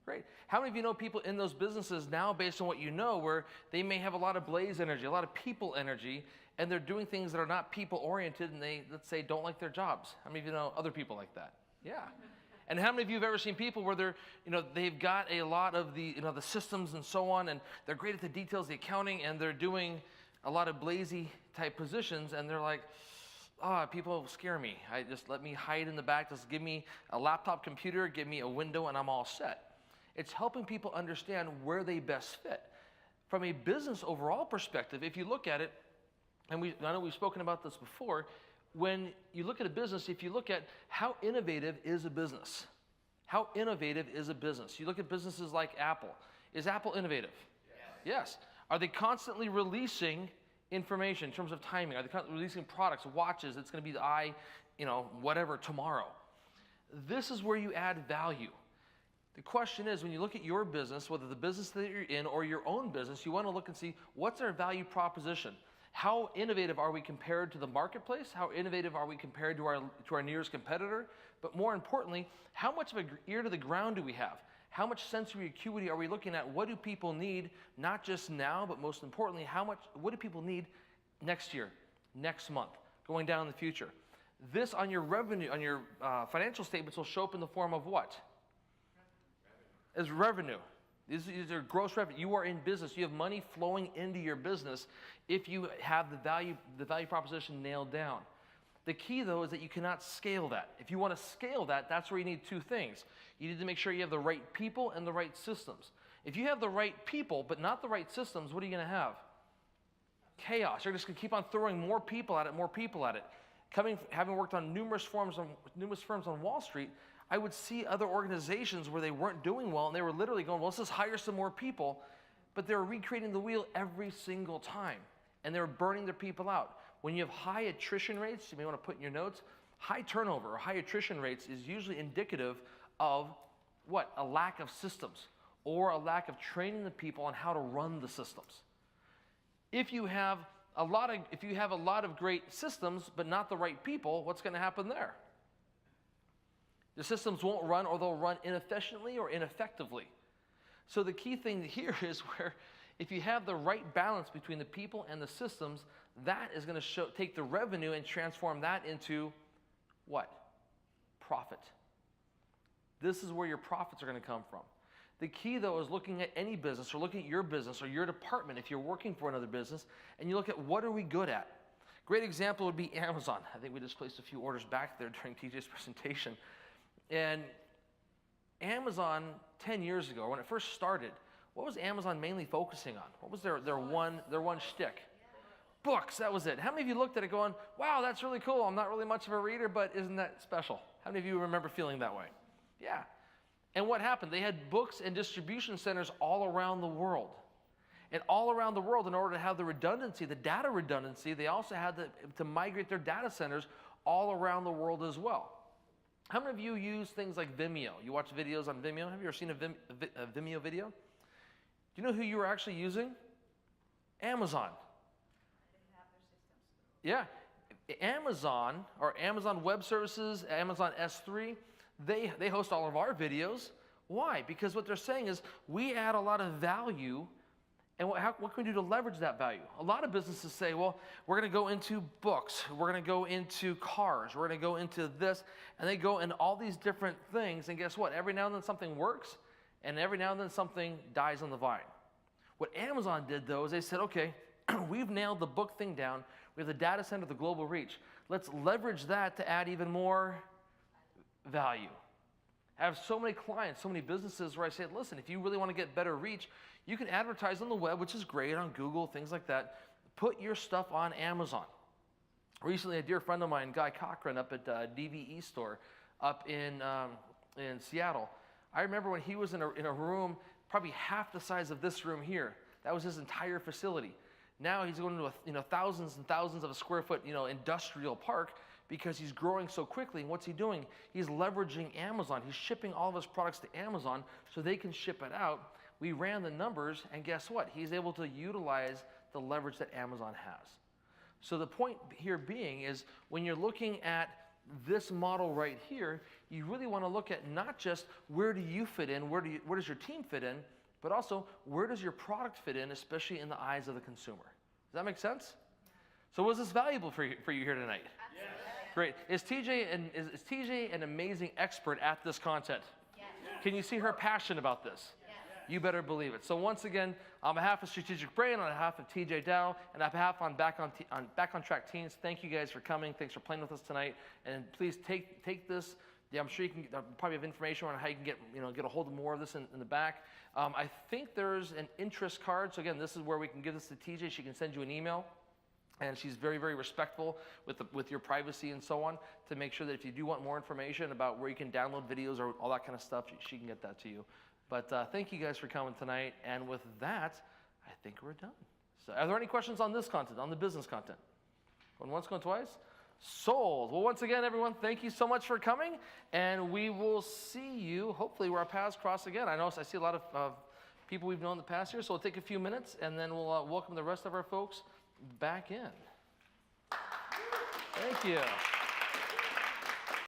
Great. How many of you know people in those businesses now, based on what you know, where they may have a lot of blaze energy, a lot of people energy, and they're doing things that are not people-oriented, and they, let's say, don't like their jobs? How many of you know other people like that? Yeah. And how many of you have ever seen people where they're, they've got a lot of the, the systems and so on, and they're great at the details, the accounting, and they're doing a lot of blazy type positions, and they're like, people scare me. Just let me hide in the back. Just give me a laptop computer, give me a window, and I'm all set. It's helping people understand where they best fit. From a business overall perspective, if you look at it, and I know we've spoken about this before, when you look at a business, if you look at how innovative is a business, how innovative is a business? You look at businesses like Apple. Is Apple innovative? Yes. Are they constantly releasing information in terms of timing? Are they constantly releasing products, watches? It's going to be the whatever tomorrow. This is where you add value. The question is, when you look at your business, whether the business that you're in or your own business, you want to look and see what's our value proposition. How innovative are we compared to the marketplace? How innovative are we compared to our nearest competitor? But more importantly, how much of an ear to the ground do we have? How much sensory acuity are we looking at? What do people need, not just now, but most importantly, what do people need next year, next month, going down in the future? This on your revenue, on your financial statements will show up in the form of what? As revenue. These are gross revenue. You are in business. You have money flowing into your business if you have the value proposition nailed down. The key, though, is that you cannot scale that. If you want to scale that, that's where you need two things. You need to make sure you have the right people and the right systems. If you have the right people but not the right systems, what are you going to have? Chaos. You're just going to keep on throwing more people at it. Having worked on numerous firms on Wall Street, I would see other organizations where they weren't doing well, and they were literally going, well, let's just hire some more people, but they were recreating the wheel every single time, and they were burning their people out. When you have high attrition rates, you may want to put in your notes, high turnover or high attrition rates is usually indicative of what? A lack of systems or a lack of training the people on how to run the systems. If you have a lot of great systems but not the right people, what's going to happen there? The systems won't run, or they'll run inefficiently or ineffectively. So the key thing here is where if you have the right balance between the people and the systems, that is going to take the revenue and transform that into what? Profit. This is where your profits are going to come from. The key, though, is looking at any business or looking at your business or your department if you're working for another business, and you look at what are we good at. Great example would be Amazon. I think we just placed a few orders back there during TeeJay's presentation. And Amazon 10 years ago, when it first started, what was Amazon mainly focusing on? What was their one shtick? Books, that was it. How many of you looked at it going, wow, that's really cool. I'm not really much of a reader, but isn't that special? How many of you remember feeling that way? Yeah. And what happened? They had books and distribution centers all around the world. And all around the world, in order to have the redundancy, the data redundancy, they also had to migrate their data centers all around the world as well. How many of you use things like Vimeo? You watch videos on Vimeo? Have you ever seen a Vimeo video? Do you know who you were actually using? Amazon. Yeah. Amazon, or Amazon Web Services, Amazon S3, they host all of our videos. Why? Because what they're saying is we add a lot of value, and what can we do to leverage that value? A lot of businesses say, well, we're going to go into books, we're going to go into cars, we're going to go into this, and they go in all these different things, and guess what? Every now and then something works, and every now and then something dies on the vine. What Amazon did, though, is they said, okay, we've nailed the book thing down, we have the data center, the global reach. Let's leverage that to add even more value. I have so many clients, so many businesses where I say, listen, if you really want to get better reach, you can advertise on the web, which is great, on Google, things like that. Put your stuff on Amazon. Recently, a dear friend of mine, Guy Cochran, up at DVE store up in Seattle. I remember when he was in a room probably half the size of this room here. That was his entire facility. Now he's going to thousands and thousands of a square foot industrial park because he's growing so quickly. And what's he doing? He's leveraging Amazon. He's shipping all of his products to Amazon so they can ship it out. We ran the numbers, and guess what? He's able to utilize the leverage that Amazon has. So the point here being is when you're looking at this model right here, you really want to look at not just where do you fit in, where does your team fit in, but also where does your product fit in, especially in the eyes of the consumer. Does that make sense? So was this valuable for you here tonight? Yes. Great. Is TeeJay an amazing expert at this content? Yes. Can you see her passion about this? Yes. You better believe it. So once again, on behalf of Strategic Brain, on behalf of TeeJay Dowe, and on behalf on Back on Track teams, thank you guys for coming. Thanks for playing with us tonight. And please take this. Yeah, I'm sure you can probably have information on how you can get a hold of more of this in the back. I think there's an interest card. So again, this is where we can give this to TeeJay. She can send you an email. And she's very, very respectful with your privacy and so on, to make sure that if you do want more information about where you can download videos or all that kind of stuff, she can get that to you. But thank you guys for coming tonight. And with that, I think we're done. So are there any questions on this content, on the business content? Going once, going twice? Sold. Well, once again, everyone, thank you so much for coming. And we will see you, hopefully, where our paths cross again. I see a lot of people we've known in the past here, so we'll take a few minutes, and then we'll welcome the rest of our folks back in. Thank you.